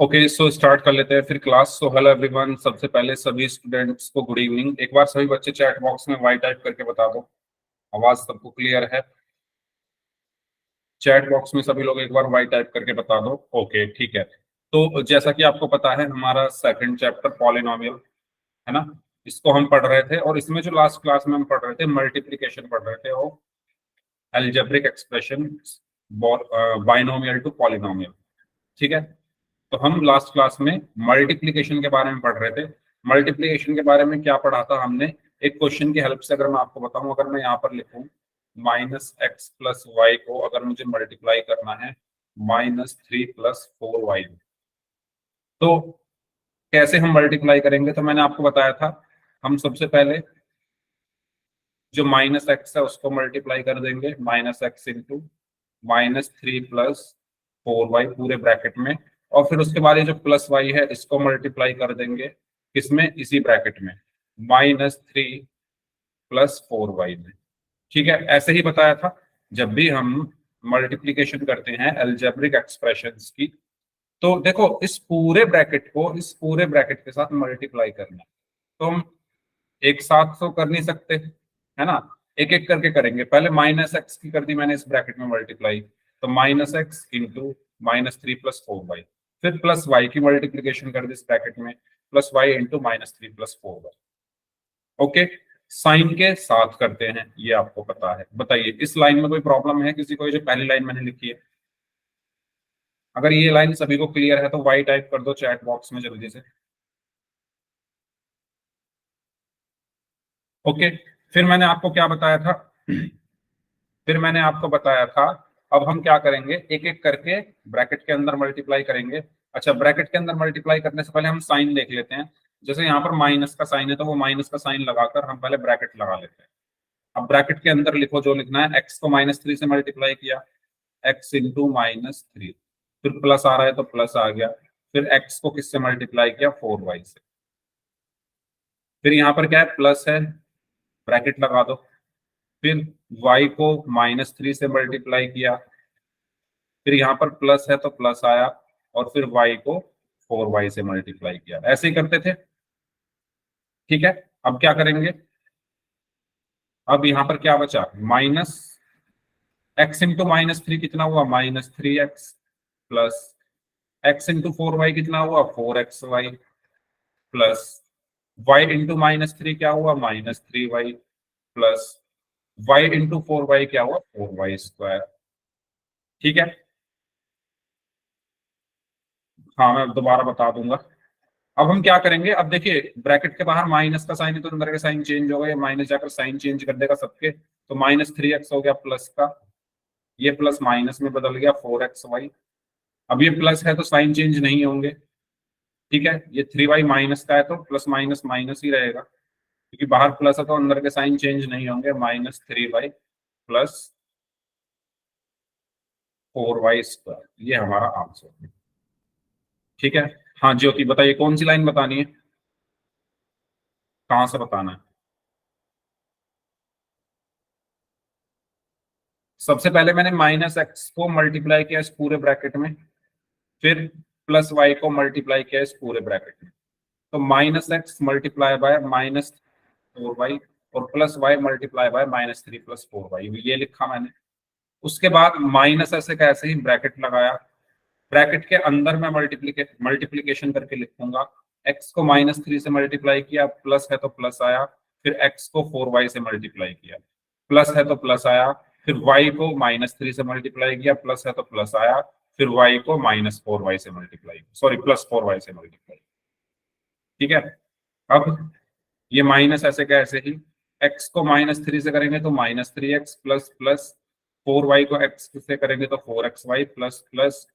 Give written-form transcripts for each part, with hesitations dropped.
Okay, so start कर लेते हैं फिर क्लास। सो हेलो एवरीवन, सबसे पहले सभी स्टूडेंट्स को गुड इवनिंग। एक बार सभी बच्चे चैट बॉक्स में वाई टाइप करके बता दो, आवाज सबको क्लियर है? चैट बॉक्स में सभी लोग एक बार वाई टाइप करके बता दो। ओके, ठीक है। तो जैसा कि आपको पता है, हमारा सेकंड चैप्टर पॉलिनोमियल है ना, इसको हम पढ़ रहे थे। और इसमें जो लास्ट क्लास में हम पढ़ रहे थे मल्टीप्लीकेशन पढ़ रहे थे, वो algebraic expression binomial to polynomial. ठीक है, तो हम लास्ट क्लास में मल्टीप्लिकेशन के बारे में पढ़ रहे थे। मल्टीप्लिकेशन के बारे में क्या पढ़ा था हमने? एक क्वेश्चन की हेल्प से अगर मैं आपको बताऊं, अगर मैं यहाँ पर लिखूं -x+y को अगर मुझे मल्टीप्लाई करना है -3+4y, तो कैसे हम मल्टीप्लाई करेंगे? तो मैंने आपको बताया था, हम सबसे पहले जो -x है उसको मल्टीप्लाई कर देंगे, -x इंटू -3+4y पूरे ब्रैकेट में। और फिर उसके बाद ये जो प्लस वाई है इसको मल्टीप्लाई कर देंगे किसमें? इसी ब्रैकेट में, -3+4y में। ठीक है, ऐसे ही बताया था। जब भी हम मल्टीप्लीकेशन करते हैं अलजेब्रिक एक्सप्रेशंस की, तो देखो इस पूरे ब्रैकेट को इस पूरे ब्रैकेट के साथ मल्टीप्लाई करना है। तो हम एक साथ तो कर नहीं सकते, है ना, एक एक करके करेंगे। पहले -x की कर दी मैंने इस ब्रैकेट में मल्टीप्लाई, तो -x इंटू -3+4y। फिर प्लस वाई की मल्टीप्लीकेशन कर दी इस ब्रैकेट में, +y into -3+4y। Okay, sign के साथ करते हैं, ये आपको पता है। बताइए, इस लाइन में कोई प्रॉब्लम है किसी को? ये जो पहली लाइन मैंने लिखी है, अगर ये लाइन सभी को क्लियर है तो वाई टाइप कर दो चैट बॉक्स में जल्दी से। ओके, फिर मैंने आपको क्या बताया था? फिर मैंने आपको बताया था, अब हम क्या करेंगे, एक एक करके ब्रैकेट के अंदर मल्टीप्लाई करेंगे। अच्छा, ब्रैकेट के अंदर मल्टीप्लाई करने से पहले हम साइन देख लेते हैं। जैसे यहाँ पर माइनस का साइन है, तो वो माइनस का साइन लगाकर हम पहले ब्रैकेट लगा लेते हैं। अब ब्रैकेट के अंदर लिखो जो लिखना है, एक्स को -3 से मल्टीप्लाई किया, एक्स इंटू -3, फिर प्लस आ रहा है तो प्लस आ गया। फिर एक्स को किससे मल्टीप्लाई किया? 4y से। फिर यहाँ पर क्या है? प्लस है, ब्रैकेट लगा दो। फिर y को -3 से मल्टीप्लाई किया, फिर यहाँ पर प्लस है तो प्लस आया, और फिर y को 4y से मल्टीप्लाई किया। ऐसे ही करते थे। ठीक है, अब क्या करेंगे? अब यहाँ पर क्या बचा? -x इंटू -3 कितना हुआ? -3x, plus x into 4y कितना हुआ? 4xy, प्लस y इंटू -3 क्या हुआ? -3y, plus y into 4y क्या हुआ? 4y²। ठीक है, हाँ मैं दोबारा बता दूंगा। अब हम क्या करेंगे? अब देखिए, ब्रैकेट के बाहर माइनस का साइन है तो अंदर का साइन चेंज होगा, ये माइनस जाकर साइन चेंज कर देगा सबके। तो -3x हो गया प्लस का, ये प्लस माइनस में बदल गया 4xy। अब ये प्लस है तो साइन चेंज नहीं होंगे। ठीक है, ये 3y माइनस का है तो प्लस माइनस माइनस ही रहेगा, क्योंकि बाहर प्लस है तो अंदर के साइन चेंज नहीं होंगे। -3y प्लस 4y², ये हमारा आंसर है। ठीक है, हाँ ज्योति बताइए, कौन सी लाइन बतानी है, कहाँ से बताना है? सबसे पहले मैंने -x को मल्टीप्लाई किया इस पूरे ब्रैकेट में, फिर प्लस y को मल्टीप्लाई किया इस पूरे ब्रैकेट में। तो -x मल्टीप्लाई बाय -4y और plus y multiply by -3+4y, ये लिखा मैंने। उसके बाद माइनस ऐसे का ऐसे ही ब्रैकेट लगाया। ब्रैकेट के अंदर मैं मल्टीप्लीकेशन करके लिखूंगा। x को -3 से मल्टीप्लाई किया, प्लस है तो प्लस आया। फिर x को 4y से मल्टीप्लाई किया, प्लस है तो प्लस आया। फिर y को -3 से मल्टीप्लाई किया, प्लस है तो प्लस आया। फिर y को -4y से मल्टीप्लाई, सॉरी +4y से मल्टीप्लाई। ठीक है, अब ये माइनस ऐसे का ऐसे ही, x को -3 से करेंगे तो -3x, प्लस प्लस 4y को x से करेंगे तो 4xy, प्लस प्लस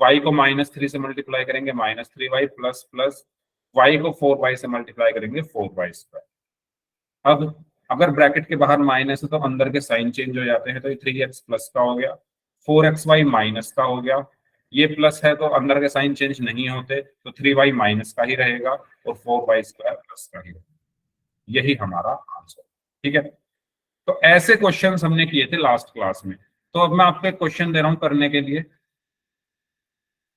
y को -3 से मल्टीप्लाई करेंगे -3y, प्लस प्लस y को 4y से मल्टीप्लाई करेंगे 4y²। अब अगर ब्रैकेट के बाहर माइनस है तो अंदर के साइन चेंज हो जाते हैं, तो ये 3x प्लस का हो गया, 4xy माइनस का हो गया। ये प्लस है तो अंदर के साइन चेंज नहीं होते, तो 3y माइनस का ही रहेगा और 4y² प्लस का ही रहेगा। यही हमारा आंसर। ठीक है, तो ऐसे क्वेश्चंस हमने किए थे लास्ट क्लास में। तो अब मैं आपको एक क्वेश्चन दे रहा हूं करने के लिए,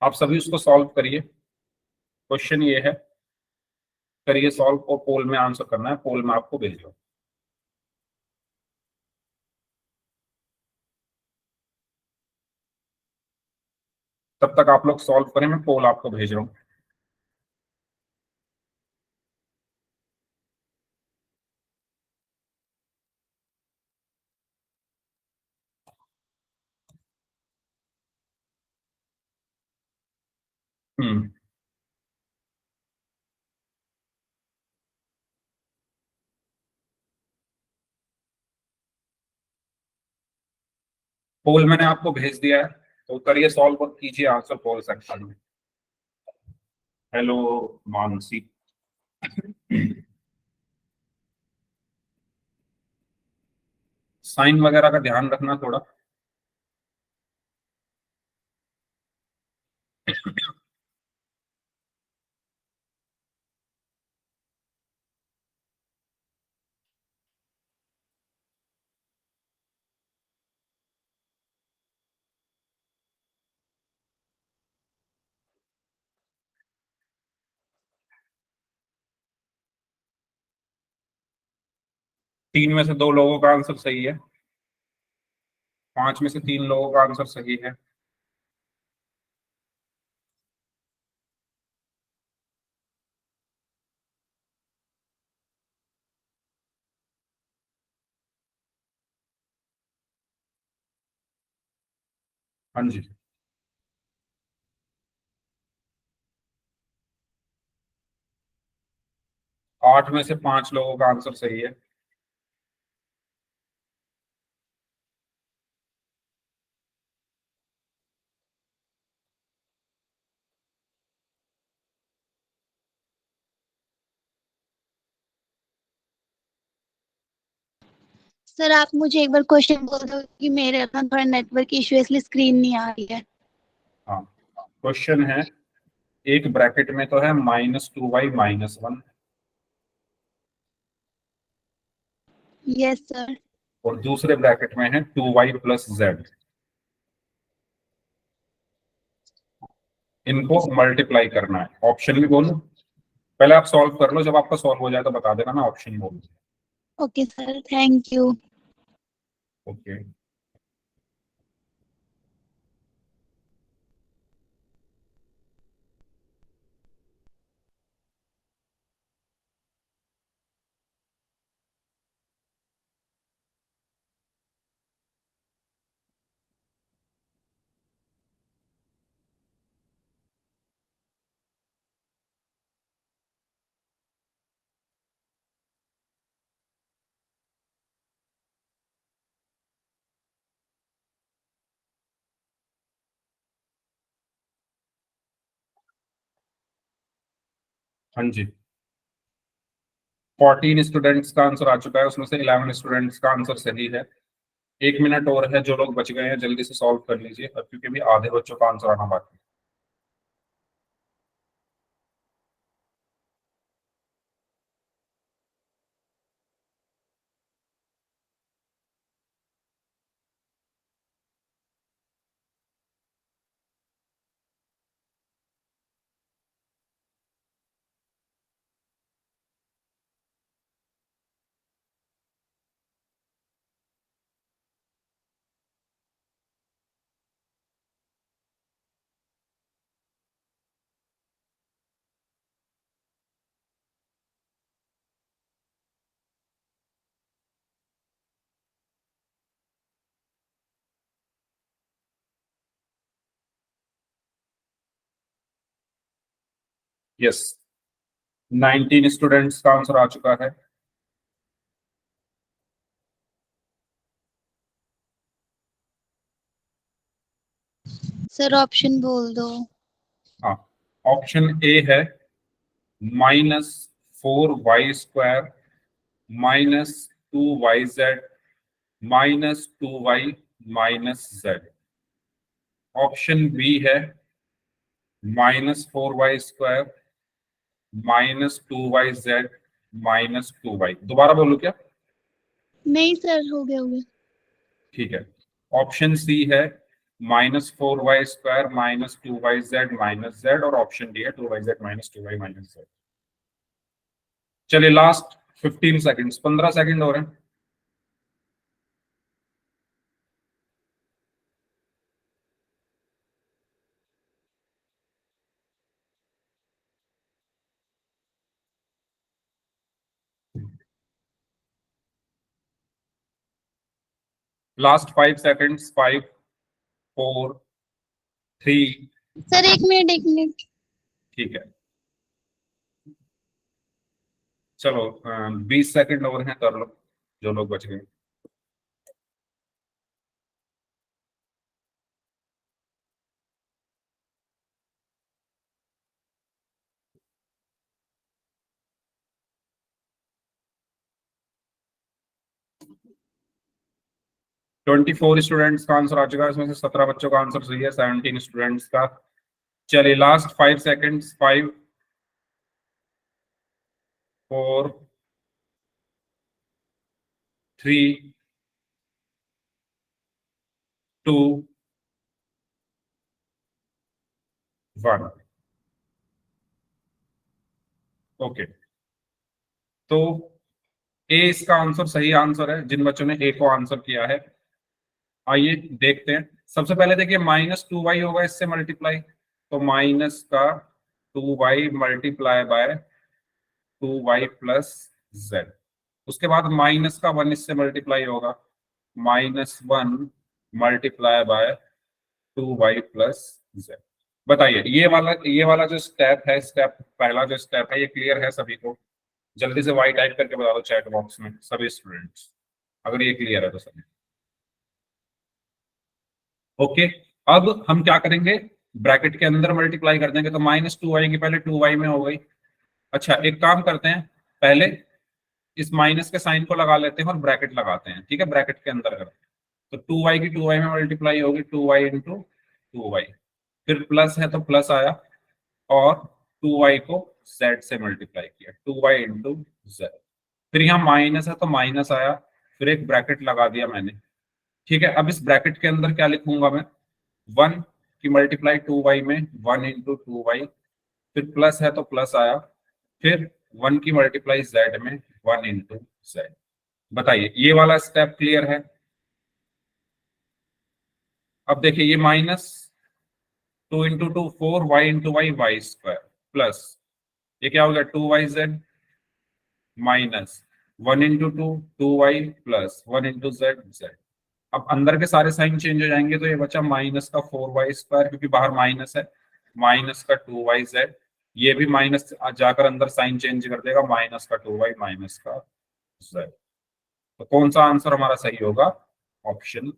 आप सभी उसको सॉल्व करिए। क्वेश्चन ये है, करिए सॉल्व और पोल में आंसर करना है, पोल में आपको भेज दो। तब तक आप लोग सॉल्व करें, मैं पोल आपको भेज रहा हूँ। हम्म पोल मैंने आपको भेज दिया है, तो करिए सॉल्व और कीजिए आंसर पोल सेक्शन में। हेलो मानसी। साइन वगैरह का ध्यान रखना थोड़ा। 3 में से 2 लोगों का आंसर सही है, 5 में से 3 लोगों का आंसर सही है। हाँ जी। 8 में से 5 लोगों का आंसर सही है। सर आप मुझे एक बार क्वेश्चन बोल दो कि मेरे ना थोड़ा नेटवर्क इशू है इसलिए स्क्रीन नहीं आ रही है। हाँ, क्वेश्चन है, एक ब्रैकेट में तो है -2y-1 यस सर। और दूसरे ब्रैकेट में है 2y+z। इनको मल्टीप्लाई करना है। ऑप्शन भी बोलूं? पहले आप सॉल्व कर लो, जब आपका सॉल्व हो जाए तो बता देना, मैं ऑप्शन बोलूं। Okay sir, thank you. Okay. हाँ जी, 14 स्टूडेंट्स का आंसर आ चुका है, उसमें से 11 स्टूडेंट्स का आंसर सही है। 1 मिनट और है, जो लोग बच गए हैं जल्दी से सॉल्व कर लीजिए, अब क्योंकि भी आधे बच्चों का आंसर आना बाकी है। यस, 19 स्टूडेंट्स का आंसर आ चुका है। सर ऑप्शन बोल दो। हाँ, ऑप्शन ए है -4y² -2yz -2y-z। Option B है -4y² -2yz -2y। दोबारा बोलूं क्या? नहीं सर, हो गया हो गया। ठीक है। ऑप्शन सी है -4y² -2yz -z, और ऑप्शन डी है 2yz -2y -z। चलिए लास्ट 15 सेकेंड्स, 15 सेकेंड हो रहे हैं। Last 5 seconds, 5, 4, 3। Sir 1 minute 1 minute. ठीक है, चलो 20 सेकेंड और हैं, कर लो जो लोग बच गए। ट्वेंटी फोर स्टूडेंट्स का आंसर आ चुका है, इसमें से 17 बच्चों का आंसर सही है, 17 स्टूडेंट्स का। चलिए लास्ट 5 सेकेंड्स, 5, 4, 3, 2, 1। ओके, तो ए इसका आंसर सही आंसर है, जिन बच्चों ने ए को आंसर किया है। आइए देखते हैं। सबसे पहले देखिए -2y होगा इससे मल्टीप्लाई, तो माइनस का 2y multiply by 2y plus z। उसके बाद माइनस का 1 इससे मल्टीप्लाई होगा, -1 multiply by 2y plus z। बताइए ये वाला जो स्टेप है, स्टेप पहला जो स्टेप है, ये क्लियर है सभी को? जल्दी से y टाइप करके बता दो चैट बॉक्स में सभी स्टूडेंट्स, अगर ये क्लियर है तो सभी। ओके, अब हम क्या करेंगे, ब्रैकेट के अंदर मल्टीप्लाई कर देंगे, तो -2y की पहले 2y में हो गई। अच्छा एक काम करते हैं, पहले इस माइनस के साइन को लगा लेते हैं और ब्रैकेट लगाते हैं, ठीक है, ब्रैकेट के अंदर करते हैं। तो 2y की 2y में मल्टीप्लाई होगी, 2y इंटू 2y, फिर प्लस है तो प्लस आया, और 2y को z से मल्टीप्लाई किया, 2y इंटू z। फिर यहाँ माइनस है तो माइनस आया, फिर एक ब्रैकेट लगा दिया मैंने। ठीक है, अब इस ब्रैकेट के अंदर क्या लिखूंगा मैं, 1 की मल्टीप्लाई 2y में 1 इंटू 2y, फिर प्लस है तो प्लस आया, फिर 1 की मल्टीप्लाई z में 1 इंटू z। बताइए ये वाला स्टेप क्लियर है? अब देखिए ये -2 into 2 4, y into y² plus ये क्या हो गया 2yz, minus 1 into 2 2y plus 1 into z। अब अंदर के सारे साइन चेंज हो जाएंगे, तो ये बचा माइनस का 4y², क्योंकि बाहर माइनस है, माइनस का 2yz। ये भी माइनस जाकर अंदर साइन चेंज कर देगा, माइनस का 2y माइनस का z। तो कौन सा आंसर हमारा सही होगा? ऑप्शन।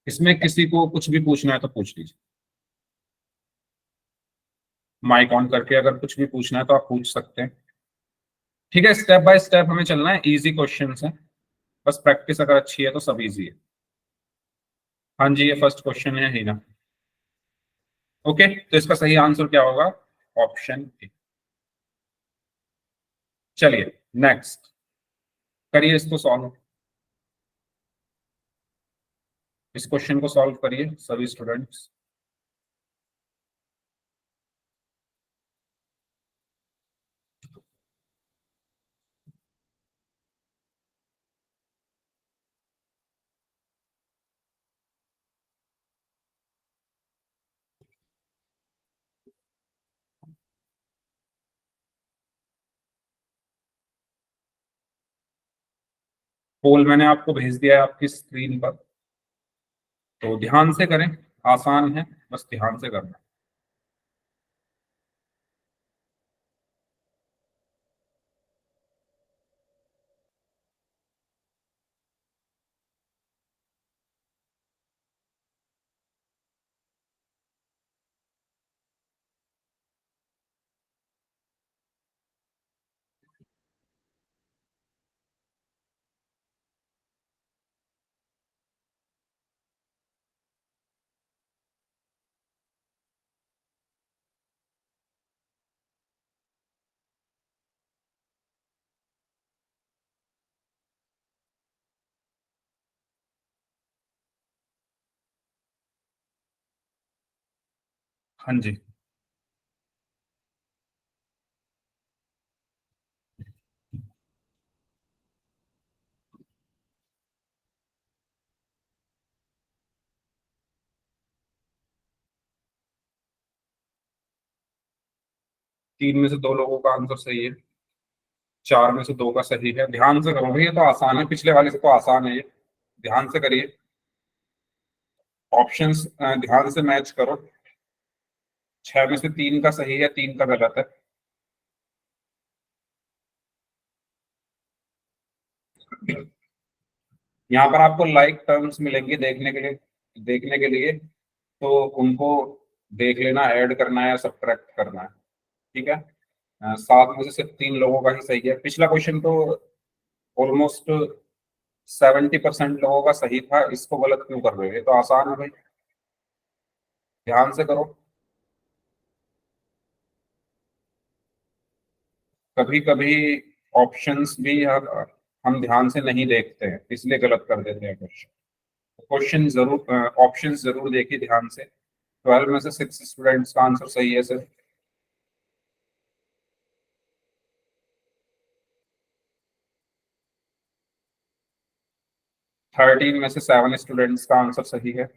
इसमें किसी को कुछ भी पूछना है तो पूछ लीजिए, माइक ऑन करके अगर कुछ भी पूछना है तो आप पूछ सकते हैं। ठीक है, स्टेप बाय स्टेप हमें चलना है, इजी क्वेश्चंस हैं, बस प्रैक्टिस अगर अच्छी है तो सब इजी है। हाँ जी, ये फर्स्ट क्वेश्चन है ही ना। ओके, तो इसका सही आंसर क्या होगा? Option A. चलिए नेक्स्ट करिए इसको सॉल्व, इस क्वेश्चन को सॉल्व करिए सभी स्टूडेंट्स। पोल मैंने आपको भेज दिया है आपकी स्क्रीन पर, तो ध्यान से करें, आसान है, बस ध्यान से करना। हाँ जी। तीन में से दो लोगों का आंसर सही है, चार में से दो का सही है। ध्यान से करो भैया, ये तो आसान है, पिछले वाले से तो आसान है ये, ध्यान से करिए। ऑप्शंस ध्यान से मैच करो। छह में से तीन का सही है, तीन का गलत है। यहाँ पर आपको लाइक टर्म्स मिलेंगे देखने के लिए तो उनको देख लेना, ऐड करना है या सब्ट्रैक्ट करना है। ठीक है। सात में से सिर्फ तीन लोगों का ही सही है। पिछला क्वेश्चन तो ऑलमोस्ट 70% लोगों का सही था, इसको गलत क्यों कर रहे हो? ये तो आसान है भाई, ध्यान से करो। कभी कभी ऑप्शंस भी हम ध्यान से नहीं देखते हैं, इसलिए गलत कर देते हैं क्वेश्चन। क्वेश्चन जरूर, ऑप्शंस जरूर देखिए ध्यान से। 12 में से 6 स्टूडेंट्स का आंसर सही है सर। 13 में से 7 स्टूडेंट्स का आंसर सही है।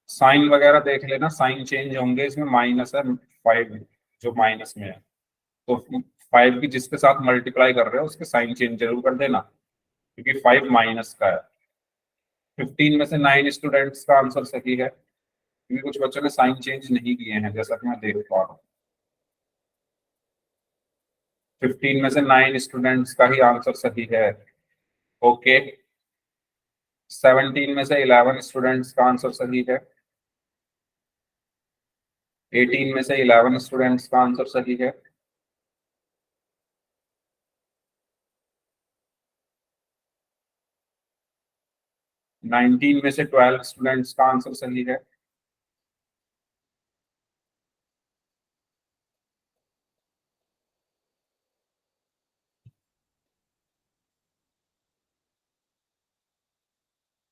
साइन वगैरह देख लेना, साइन चेंज होंगे इसमें, माइनस है 5 जो माइनस में है, तो 5 की जिसके साथ मल्टीप्लाई कर रहे हो उसके साइन चेंज जरूर कर देना, क्योंकि 5 माइनस का है। 15 में से 9 स्टूडेंट्स का आंसर सही है, क्योंकि कुछ बच्चों ने साइन चेंज नहीं किए हैं जैसा कि मैं देख पा रहा हूँ। 15 में से 9 स्टूडेंट्स का ही आंसर सही है। ओके। 17 में से 11 स्टूडेंट्स का आंसर सही है। 18 में से 11 स्टूडेंट्स का आंसर सही है। नाइनटीन में से 12 स्टूडेंट्स का आंसर सही है।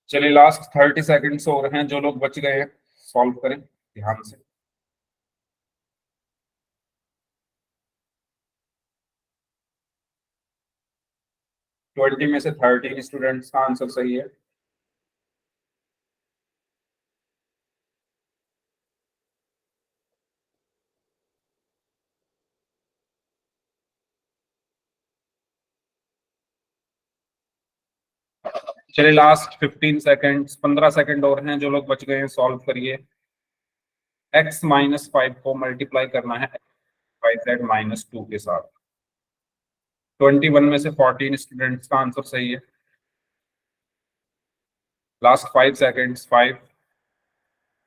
चलिए लास्ट 30 सेकेंड्स और हैं, जो लोग बच गए हैं सॉल्व करें ध्यान से। 20 में से 13 स्टूडेंट्स का आंसर सही है। चलिए लास्ट 15 सेकेंड्स, 15 सेकेंड और हैं, जो लोग बच गए हैं सॉल्व करिए। x-5 को मल्टीप्लाई करना है y z-2 के साथ। 21 में से 14 स्टूडेंट्स का आंसर सही है। Last 5 seconds, 5,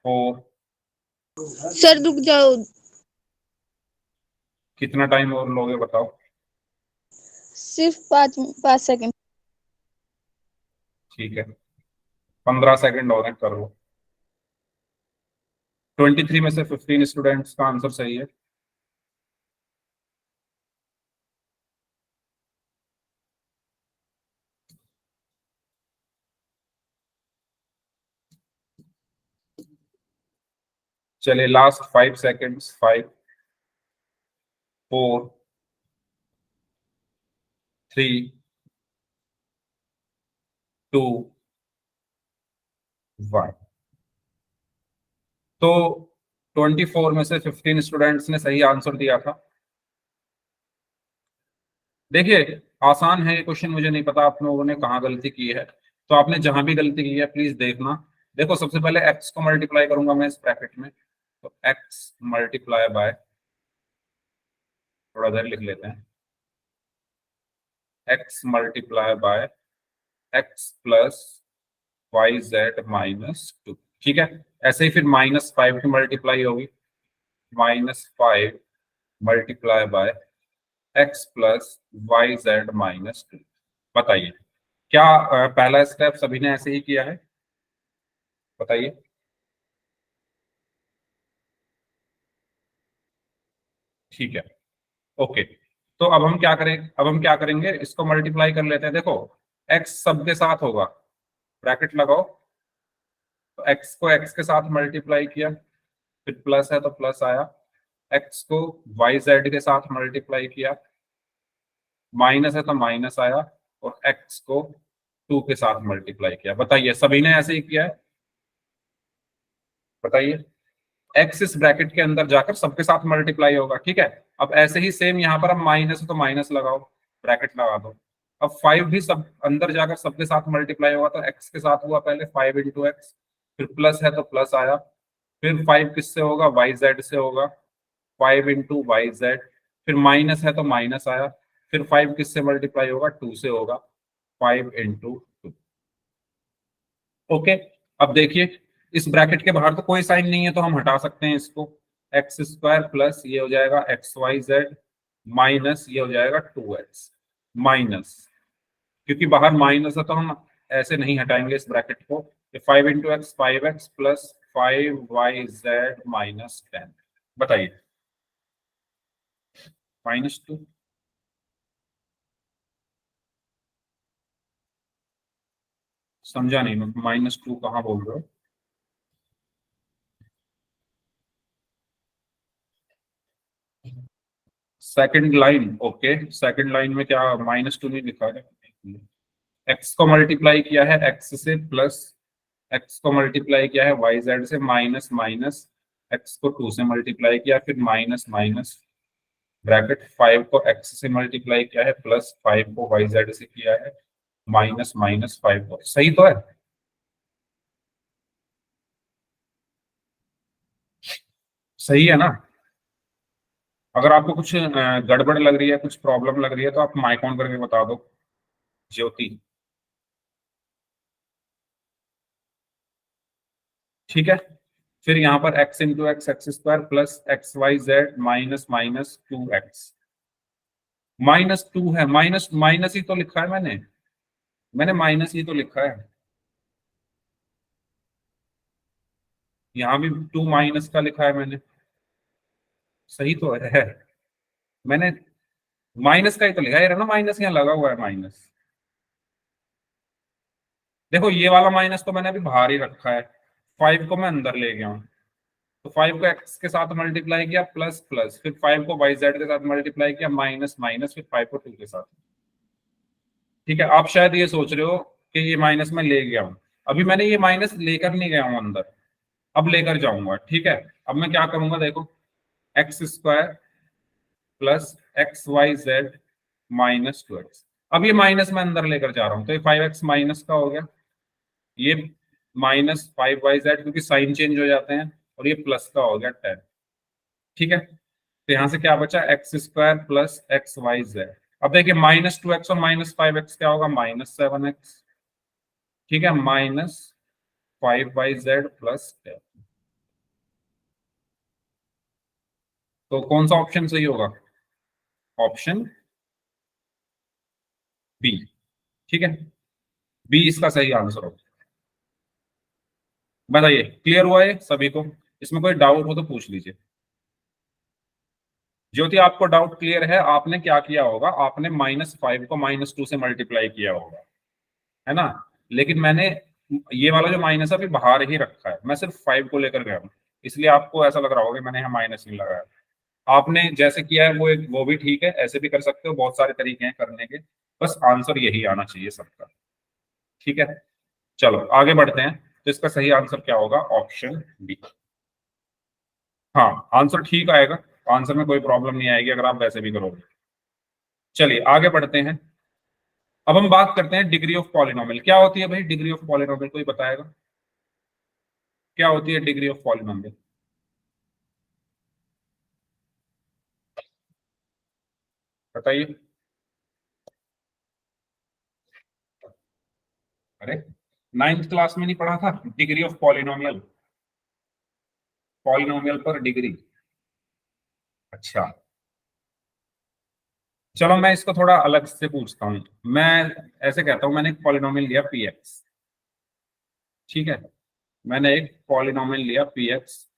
4। सर रुक जाओ। कितना टाइम और लोगे बताओ? सिर्फ 5 5 सेकंड। ठीक है, 15 सेकेंड और हैं, कर लो। 23 में से 15 स्टूडेंट्स का आंसर सही है। चलिए लास्ट 5 सेकेंड्स, 5, 4, 3, 2, 1। तो 24 में से 15 स्टूडेंट्स ने सही आंसर दिया था। देखिए आसान है ये क्वेश्चन, मुझे नहीं पता आप लोगों ने कहाँ गलती की है, तो आपने जहां भी गलती की है प्लीज देखना। देखो सबसे पहले x को मल्टीप्लाई करूंगा मैं इस ब्रैकेट में, तो x मल्टीप्लाई बाय, थोड़ा देर लिख लेते हैं, x multiply by x plus y z-2। ठीक है। ऐसे ही फिर -5 की मल्टीप्लाई होगी, -5 multiply by x plus y z-2। बताइए क्या पहला स्टेप सभी ने ऐसे ही किया है? बताइए। ठीक है। ओके, तो अब हम क्या करेंगे, इसको मल्टीप्लाई कर लेते हैं। देखो x सबके साथ होगा, ब्रैकेट लगाओ, तो x को x के साथ मल्टीप्लाई किया, फिर प्लस है तो प्लस आया, x को y z के साथ मल्टीप्लाई किया, माइनस है तो माइनस आया, और x को 2 के साथ मल्टीप्लाई किया। बताइए सभी ने ऐसे ही किया है? बताइए, x इस ब्रैकेट के अंदर जाकर सबके साथ मल्टीप्लाई होगा, ठीक है। अब ऐसे ही सेम यहाँ पर अब माइनस है तो माइनस लगाओ, ब्रैकेट लगा दो। अब 5 भी सब अंदर जाकर सबके साथ मल्टीप्लाई होगा, तो x के साथ हुआ पहले 5 इंटू एक्स, फिर प्लस है तो प्लस आया, फिर 5 किससे होगा, वाई जेड से होगा, 5 इंटू वाई जेड, फिर माइनस है तो माइनस आया, फिर 5 किससे मल्टीप्लाई होगा, 2 से होगा, 5 इंटू 2। ओके, अब देखिए इस ब्रैकेट के बाहर तो कोई साइन नहीं है, तो हम हटा सकते हैं इसको। एक्स स्क्वायर प्लस ये हो जाएगा एक्स वाई जेड, माइनस ये हो जाएगा 2x माइनस, क्योंकि बाहर माइनस है तो हम ऐसे नहीं हटाएंगे इस ब्रैकेट को। 5 into x 5x plus 5yz minus 10। बताइए, -2। समझा नहीं मैं, -2 कहाँ बोल रहे हो? Second line, okay, second line में क्या -2 नहीं लिखा है? एक्स को मल्टीप्लाई किया है एक्स से, प्लस एक्स को मल्टीप्लाई किया है वाई जेड से, माइनस माइनस एक्स को 2 से मल्टीप्लाई किया, फिर माइनस माइनस ब्रैकेट 5 को एक्स से मल्टीप्लाई किया है, प्लस 5 को वाई जेड से किया है, माइनस माइनस 5 को। सही तो है? सही है ना? अगर आपको कुछ गड़बड़ लग रही है, कुछ प्रॉब्लम लग रही है, तो आप माइक ऑन करके बता दो। ज्योति, ठीक है। फिर यहाँ पर x into x x square plus x y z minus minus 2x, -2 है, माइनस माइनस ही तो लिखा है मैंने, माइनस ही तो लिखा है। यहाँ भी 2 माइनस का लिखा है मैंने। सही तो है, मैंने माइनस का ही तो लिखा है ना, माइनस यहाँ लगा हुआ है माइनस। देखो ये वाला माइनस तो मैंने अभी बाहर ही रखा है, 5 को मैं अंदर ले गया हूँ, तो 5 को एक्स के साथ मल्टीप्लाई किया, प्लस प्लस, फिर 5 को वाई जेड के साथ मल्टीप्लाई किया, माइनस माइनस, फिर 5 को 2 के साथ। ठीक है, आप शायद ये सोच रहे हो कि ये माइनस मैं ले गया हूँ, अभी मैंने ये माइनस लेकर नहीं गया हूँ अंदर, अब लेकर जाऊंगा। ठीक है, अब मैं क्या करूंगा, देखो, x square plus x y z -2x। अब ये माइनस मैं अंदर लेकर जा रहा हूँ, तो ये 5x माइनस का हो गया, ये -5yz, क्योंकि साइन चेंज हो जाते हैं, और ये प्लस का हो गया 10। ठीक है, तो यहां से क्या बचा, x square plus x y z. अब देखिए -2x और -5x क्या होगा, -7x। ठीक है, -5yz प्लस 10। तो कौन सा ऑप्शन सही होगा? Option B. ठीक है, बी इसका सही आंसर होगा। बताइए, क्लियर हुआ है सभी को? इसमें कोई डाउट हो तो पूछ लीजिए। ज्योति, आपको डाउट क्लियर है? आपने क्या किया होगा, आपने -5 को -2 से मल्टीप्लाई किया होगा, है ना? लेकिन मैंने ये वाला जो माइनस है अभी बाहर ही रखा है, मैं सिर्फ 5 को लेकर गया हूँ, इसलिए आपको ऐसा लग रहा होगा कि मैंने यहाँ माइनस नहीं लगाया। आपने जैसे किया है वो भी ठीक है, ऐसे भी कर सकते हो, बहुत सारे तरीके हैं करने के, बस आंसर यही आना चाहिए सबका। ठीक है, चलो आगे बढ़ते हैं। तो इसका सही आंसर क्या होगा, ऑप्शन बी। हाँ, आंसर ठीक आएगा, आंसर में कोई प्रॉब्लम नहीं आएगी अगर आप वैसे भी करोगे। चलिए आगे बढ़ते हैं। अब हम बात करते हैं डिग्री ऑफ पॉलिनोमियल। क्या होती है भाई डिग्री ऑफ पॉलिनोमियल, कोई बताएगा क्या होती है डिग्री ऑफ पॉलिनोमियल? बताइए। अरे, 9th क्लास में नहीं पढ़ा था डिग्री ऑफ पॉलिनोमियल? पॉलिनोमियल पर डिग्री। अच्छा, चलो मैं इसको थोड़ा अलग से पूछता हूँ। मैं ऐसे कहता हूँ, मैंने एक पॉलिनोमियल लिया पी एक्स। ठीक है, मैंने एक पॉलिनोमियल लिया P x,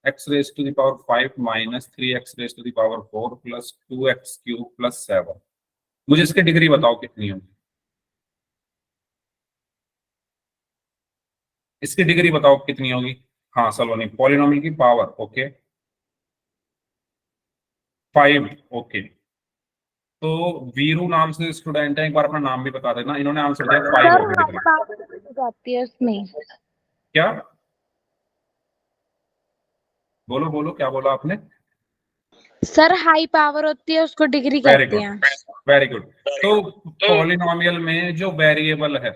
x raise to the power 5 minus 3x raise to the power 4 plus 2x cube plus 7। मुझे इसकी डिग्री बताओ कितनी होगी? इसकी डिग्री बताओ कितनी होगी। हाँ सलोनी, पॉलिनोमियल की पावर, ओके 5, ओके। तो वीरू नाम से स्टूडेंट है, एक बार अपना नाम भी बता देना। इन्होंने आंसर दिया 5 होगी डिग्री। जाती है उसमें। क्या बोलो बोलो, क्या बोला आपने? सर हाई पावर होती है उसको डिग्री वेरी कहते गुड, हैं। Very good. तो पॉलिनोमियल में जो वेरिएबल है,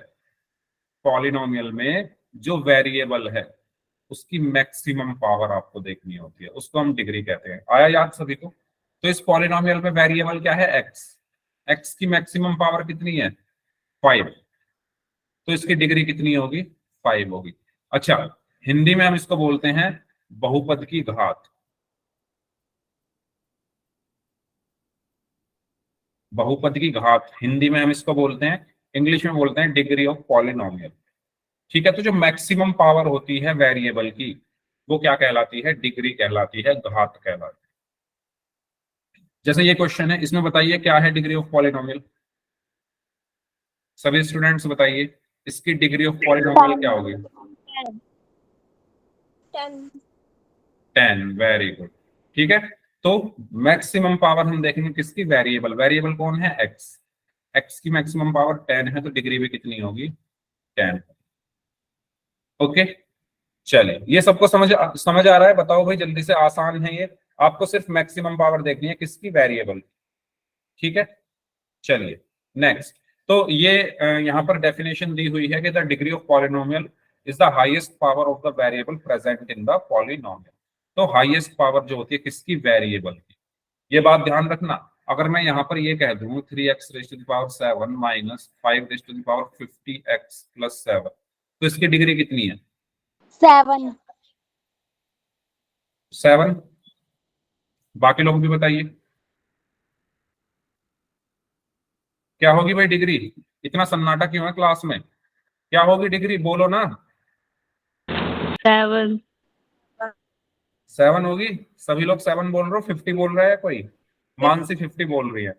पॉलिनोमियल में जो वेरिएबल है उसकी मैक्सिमम पावर आपको देखनी होती है, उसको हम डिग्री कहते हैं। आया याद सभी को? तो इस पॉलिनोमियल में वेरिएबल क्या है? एक्स। एक्स की मैक्सिमम पावर कितनी है? 5। तो इसकी डिग्री कितनी होगी? 5 होगी। अच्छा, हिंदी में हम इसको बोलते हैं बहुपद की घात। बहुपद की घात हिंदी में हम इसको बोलते हैं, इंग्लिश में बोलते हैं डिग्री ऑफ पॉलिनोमियल। ठीक है, तो जो मैक्सिमम पावर होती है वेरिएबल की वो क्या कहलाती है? डिग्री कहलाती है, घात कहलाती है। जैसे ये क्वेश्चन है, इसमें बताइए क्या है डिग्री ऑफ पॉलिनोमियल। सभी स्टूडेंट्स बताइए, इसकी डिग्री ऑफ पॉलिनोमियल क्या होगी? 10, वेरी गुड। ठीक है, तो मैक्सिमम पावर हम देखेंगे किसकी? वेरिएबल। वेरिएबल कौन है? एक्स। एक्स की मैक्सिमम पावर 10 है, तो डिग्री भी कितनी होगी? 10। ओके, चलिए ये सबको समझ आ रहा है? बताओ भाई जल्दी से, आसान है ये। आपको सिर्फ मैक्सिमम पावर देखनी है किसकी? वेरिएबल। ठीक है, चलिए नेक्स्ट। तो ये यहाँ पर डेफिनेशन दी हुई है कि the degree of polynomial is the highest power of the variable present in the polynomial. तो हाईएस्ट पावर जो होती है किसकी? वेरिएबल की। ये बात ध्यान रखना। अगर मैं यहाँ पर ये कह दूं 3x raise to the power 7 minus 5 raise to the power 50x plus 7, तो इसकी डिग्री कितनी है? 7। 7। बाकी लोग भी बताइए क्या होगी भाई डिग्री? इतना सन्नाटा क्यों है क्लास में? क्या होगी डिग्री, बोलो ना। 7। 7 होगी? सभी लोग 7 बोल रहे हो? 50 बोल रहा है कोई? मानसी 50 बोल रही है।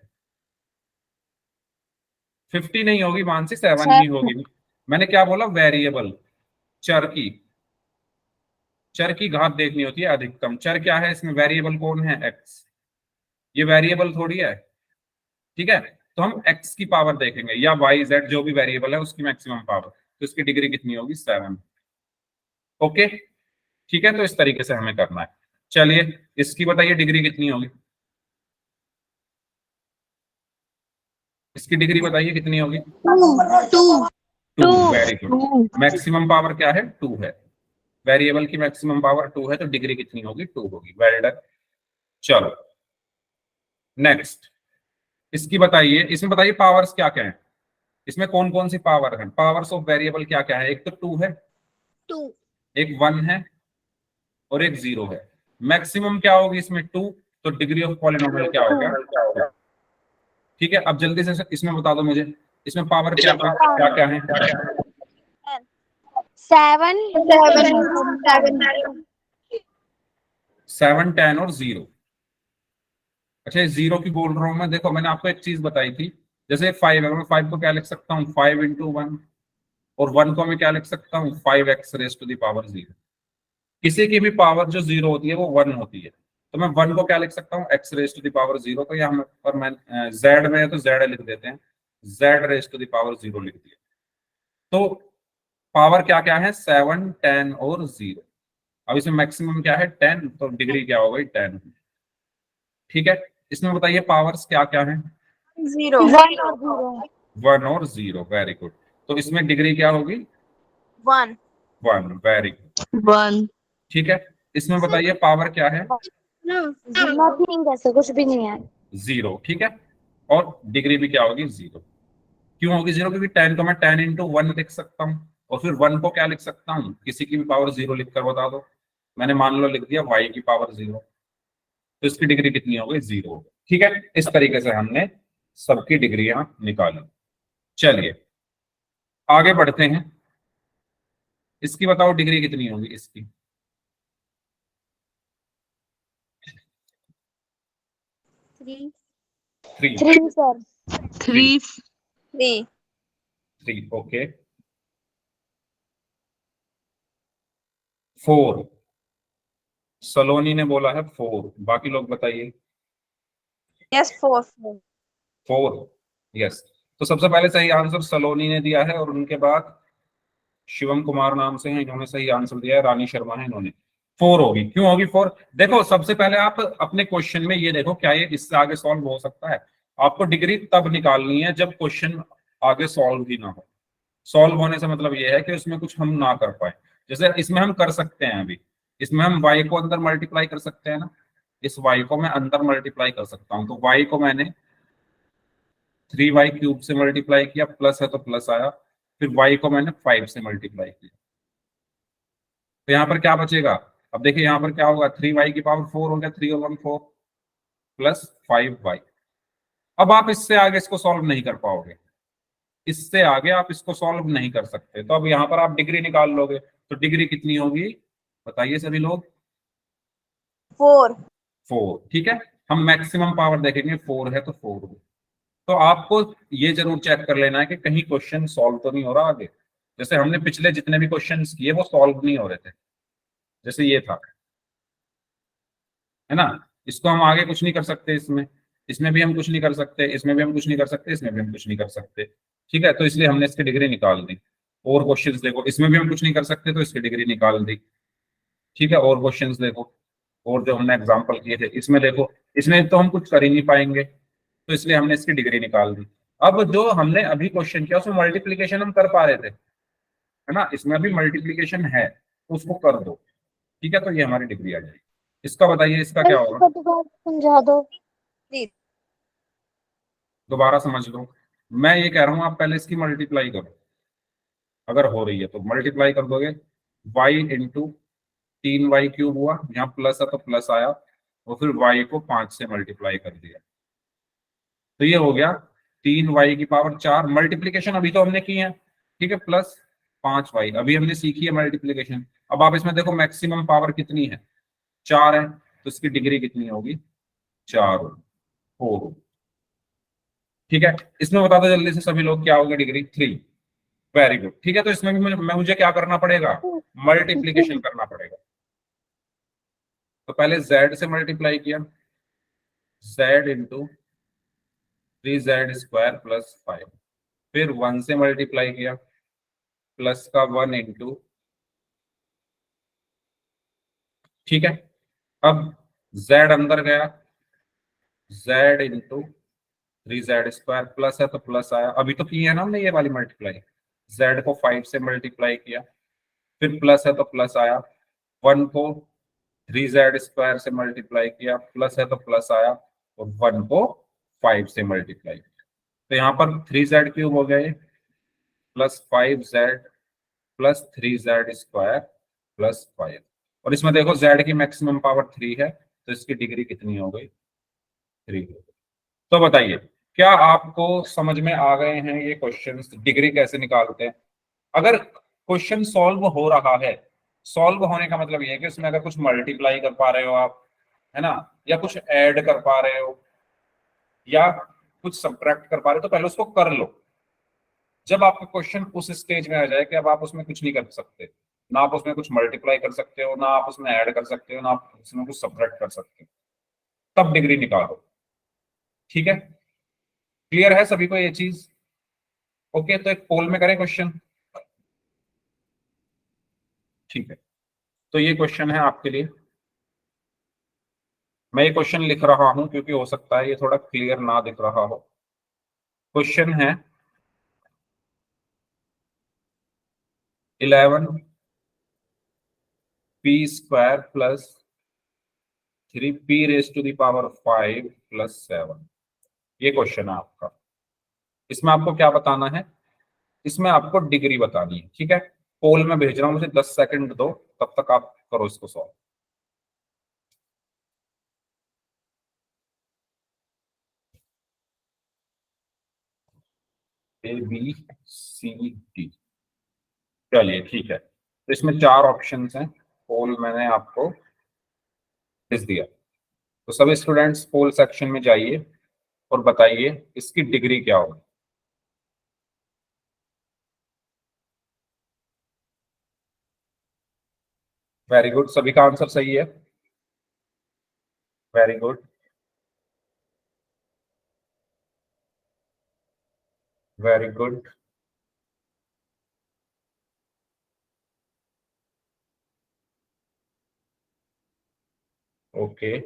50 नहीं होगी मानसी, 7 ही होगी। मैंने क्या बोला? वेरिएबल, चर की। चर की घात देखनी होती है अधिकतम। चर क्या है इसमें? वेरिएबल कौन है? एक्स। ये वेरिएबल थोड़ी है। ठीक है, तो हम एक्स की पावर देखेंगे या वाई जेड जो भी वेरिएबल है उसकी मैक्सिमम पावर, तो इसकी डिग्री कितनी होगी? 7। ओके, ठीक है, तो इस तरीके से हमें करना है। चलिए इसकी बताइए डिग्री कितनी होगी। इसकी डिग्री बताइए कितनी होगी? 2। Very good. मैक्सिमम पावर क्या है? 2 है। वेरिएबल की मैक्सिमम पावर 2 है, तो डिग्री कितनी होगी? 2 होगी। Very done. चलो नेक्स्ट, इसकी बताइए। इसमें बताइए पावर्स क्या क्या है, इसमें कौन कौन सी पावर है? पावर्स ऑफ वेरिएबल क्या क्या है? एक तो 2 है, 2। एक 1 है और एक 0 है। मैक्सिमम क्या होगी इसमें? 2। तो डिग्री ऑफ पॉलिनोमियल क्या होगा? ठीक है, अब जल्दी से इसमें बता दो मुझे, इसमें पावर क्या क्या क्या है? 7। 7, 10 और 0। अच्छा, 0 की बोल रहा हूं मैं। देखो मैंने आपको एक चीज बताई थी, जैसे 5 है, मैं 5 को क्या लिख सकता हूँ? 5 इंटू 1। और 1 को मैं क्या लिख सकता हूँ? 5x raise to the power 0। किसी की भी पावर जो 0 होती है वो 1 होती है, तो मैं 1 को क्या लिख सकता हूँ? x raise to the power 0। तो यहाँ पर मैं z में है तो z लिख देते हैं, z raise to the power 0 लिख दिया। तो पावर क्या क्या है? 7, 10 और 0। अब इसमें मैक्सिमम क्या है? 10, तो डिग्री क्या हो गई? 10। ठीक है, इसमें बताइए पावर्स क्या क्या है? 0। 1 और 0, वेरी गुड। तो इसमें डिग्री क्या होगी? 1। 1, वेरी गुड। 1। ठीक है, इसमें बताइए पावर क्या है? नथिंग, ऐसा कुछ भी नहीं है। 0। ठीक है, और डिग्री भी क्या होगी? 0। क्यों होगी 0? क्योंकि 10 को मैं 10 इंटू 1 लिख सकता हूँ, और फिर 1 को क्या लिख सकता हूँ? किसी की भी पावर 0 लिखकर बता दो। मैंने मान लो लिख दिया y की पावर 0, तो इसकी डिग्री कितनी हो गई? 0 हो गई। ठीक है, इस तरीके से हमने सबकी डिग्रियां निकाली। चलिए आगे बढ़ते हैं, इसकी बताओ डिग्री कितनी होगी इसकी? 3। 3। 3 सर। 3। 3। 3, ओके। 4, सलोनी ने बोला है 4, बाकी लोग बताइए। यस 4 4। 4, यस। तो सबसे पहले सही आंसर सलोनी ने दिया है, और उनके बाद शिवम कुमार नाम से हैं, इन्होंने सही आंसर दिया है, रानी शर्मा है, इन्होंने 4 होगी। क्यों होगी 4? देखो सबसे पहले आप अपने क्वेश्चन में ये देखो क्या ये इससे आगे सॉल्व हो सकता है। आपको डिग्री तब निकालनी है जब क्वेश्चन आगे सॉल्व ही ना हो। सॉल्व होने से मतलब ये है कि उसमें कुछ हम ना कर पाए। जैसे इसमें हम कर सकते हैं, अभी इसमें हम y को अंदर मल्टीप्लाई कर सकते हैं ना, इस y को मैं अंदर मल्टीप्लाई कर सकता हूँ। तो y को मैंने 3y³ से मल्टीप्लाई किया, प्लस है तो प्लस आया, फिर y को मैंने 5 से मल्टीप्लाई किया, तो यहाँ पर क्या बचेगा? अब देखिए यहाँ पर क्या होगा, 3y⁴ हो गया, 3 और 1 4 प्लस 5y। अब आप इससे आगे इसको सॉल्व नहीं कर पाओगे, इससे आगे आप इसको सॉल्व नहीं कर सकते, तो अब यहाँ पर आप डिग्री निकाल लोगे। तो डिग्री कितनी होगी बताइए सभी लोग? 4। 4, ठीक है। हम मैक्सिमम पावर देखेंगे, 4 है तो 4 हो। तो आपको ये जरूर चेक कर लेना है कि कहीं क्वेश्चन सॉल्व तो नहीं हो रहा आगे। जैसे हमने पिछले जितने भी क्वेश्चन किए वो सॉल्व नहीं हो रहे थे, जैसे ये था, है ना। इसको हम आगे कुछ नहीं कर सकते, इसमें इसमें भी हम कुछ नहीं कर सकते, इसमें भी हम कुछ नहीं कर सकते, इसमें भी हम कुछ नहीं कर सकते, ठीक है। तो इसलिए हमने इसकी डिग्री निकाल दी। और क्वेश्चंस देखो, इसमें भी हम कुछ नहीं कर सकते तो इसकी डिग्री निकाल दी, ठीक है। और क्वेश्चंस देखो, और जो हमने एग्जांपल किए थे इसमें देखो, इसमें तो हम कुछ कर ही नहीं पाएंगे, तो इसलिए हमने इसकी डिग्री निकाल दी। अब जो हमने अभी क्वेश्चन किया उसमें मल्टीप्लीकेशन हम कर पा रहे थे, है ना, इसमें अभी मल्टीप्लीकेशन है तो उसको कर दो, ठीक है। तो ये हमारी डिग्री आ जाएगी। इसका बताइए इसका क्या होगा, दोबारा समझा दो। दोबारा समझ लो। मैं ये कह रहा हूं आप पहले इसकी मल्टीप्लाई करो, अगर हो रही है तो मल्टीप्लाई कर दोगे। y × 3y³ हुआ, यहाँ प्लस है तो प्लस आया, और फिर y को 5 से मल्टीप्लाई कर दिया, तो ये हो गया 3y⁴ मल्टीप्लीकेशन अभी तो हमने की है, ठीक है, प्लस 5y अभी हमने सीखी है मल्टीप्लीकेशन। अब आप इसमें देखो मैक्सिमम पावर कितनी है, 4 है, तो इसकी डिग्री कितनी होगी, 4 4, ठीक है। इसमें बता दो जल्दी से सभी लोग क्या होगी डिग्री, 3। वेरी गुड, ठीक है। तो इसमें भी मुझे क्या करना पड़ेगा, मल्टीप्लीकेशन करना पड़ेगा। तो पहले z से मल्टीप्लाई किया, z × 3z² + 5, फिर 1 से मल्टीप्लाई किया, प्लस का 1 × ठीक है। अब z अंदर गया, z × 3z² प्लस है तो प्लस आया, अभी तो की है ना हमने ये वाली मल्टीप्लाई। z को 5 से मल्टीप्लाई किया, फिर प्लस है तो प्लस आया, 1 को 3z² से मल्टीप्लाई किया, प्लस है तो प्लस आया, और 1 को 5 से मल्टीप्लाई किया, तो यहाँ पर 3z³ हो गया ये, प्लस 5z प्लस 3z² + 5। और इसमें देखो z की मैक्सिमम पावर 3 है, तो इसकी डिग्री कितनी हो गई, 3। तो बताइए क्या आपको समझ में आ गए हैं ये क्वेश्चंस, डिग्री कैसे निकालते हैं? अगर क्वेश्चन सॉल्व हो रहा है, सॉल्व होने का मतलब ये है कि उसमें अगर कुछ मल्टीप्लाई कर पा रहे हो आप, है ना, या कुछ ऐड कर पा रहे हो, या कुछ सब्ट्रैक्ट कर पा रहे हो, तो पहले उसको कर लो। जब आपका क्वेश्चन उस स्टेज में आ जाए कि अब आप उसमें कुछ नहीं कर सकते, ना आप उसमें कुछ मल्टीप्लाई कर सकते हो, ना आप उसमें ऐड कर सकते हो, ना आप उसमें कुछ सब्ट्रैक्ट कर सकते हो, तब डिग्री निकालो, ठीक है। क्लियर है सभी को ये चीज? ओके, तो एक पोल में करें क्वेश्चन, ठीक है। तो ये क्वेश्चन है आपके लिए, मैं ये क्वेश्चन लिख रहा हूं क्योंकि हो सकता है ये थोड़ा क्लियर ना दिख रहा हो। क्वेश्चन है 11p² + 3p⁵ + 7, ये क्वेश्चन है आपका। इसमें आपको क्या बताना है, इसमें आपको डिग्री बतानी है, ठीक है। पोल में भेज रहा हूं, मुझे 10 सेकंड दो, तब तक आप करो इसको सॉल्व। ABCD, चलिए ठीक है। तो इसमें 4 ऑप्शंस हैं, पोल मैंने आपको भेज दिया। तो सभी स्टूडेंट्स पोल सेक्शन में जाइए और बताइए इसकी डिग्री क्या होगी। वेरी गुड, सभी का आंसर सही है। Very good, very good. Okay,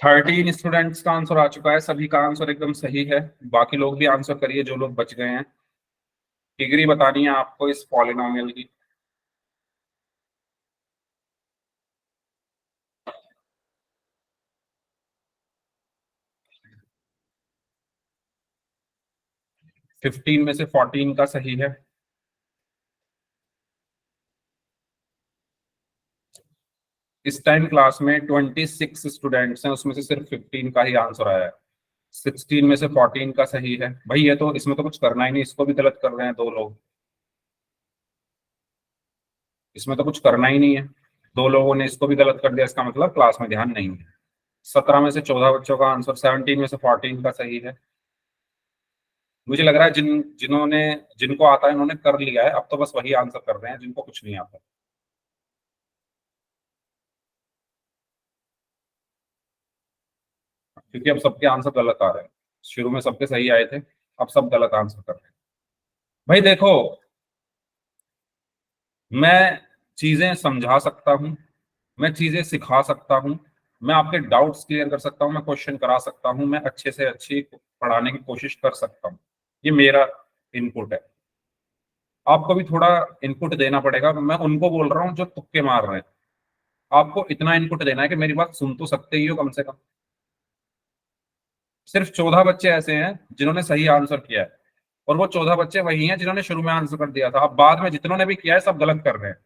13 students का आंसर आ चुका है, सभी का आंसर एकदम सही है। बाकी लोग भी आंसर करिए जो लोग बच गए हैं। डिग्री बतानी है आपको इस पॉलिनोमियल की। फिफ्टीन में से 14 का सही है। इस टाइम क्लास में 26 स्टूडेंट्स हैं, उसमें से सिर्फ 15 का ही आंसर आया है। 16 में से 14 का सही है। भाई ये तो, इसमें तो कुछ करना ही नहीं, इसको भी गलत कर रहे हैं दो लोग। इसमें तो कुछ करना ही नहीं है, दो लोगों ने इसको भी गलत कर दिया, इसका मतलब क्लास में ध्यान नहीं है। 17 में से 14 बच्चों का आंसर, 17 में से 14 का सही है। मुझे लग रहा है जिन्होंने जिनको आता है उन्होंने कर लिया है, अब तो बस वही आंसर कर रहे हैं जिनको कुछ नहीं आता। क्योंकि अब सबके आंसर गलत आ रहे हैं, शुरू में सबके सही आए थे, अब सब गलत आंसर कर रहे हैं। भाई देखो, मैं चीजें समझा सकता हूँ, मैं चीजें सिखा सकता हूँ, मैं आपके डाउट्स क्लियर कर सकता हूँ, मैं क्वेश्चन करा सकता हूँ, मैं अच्छे से अच्छी पढ़ाने की कोशिश कर सकता हूँ। ये मेरा इनपुट है। आपको भी थोड़ा इनपुट देना पड़ेगा। मैं उनको बोल रहा हूँ जो तुक्के मार रहे हैं, आपको इतना इनपुट देना है कि मेरी बात सुन तो सकते ही हो कम से कम। सिर्फ 14 बच्चे ऐसे हैं जिन्होंने सही आंसर किया है, और वो 14 बच्चे वही हैं जिन्होंने शुरू में आंसर कर दिया था। अब बाद में जितनों ने भी किया है सब गलत कर रहे हैं,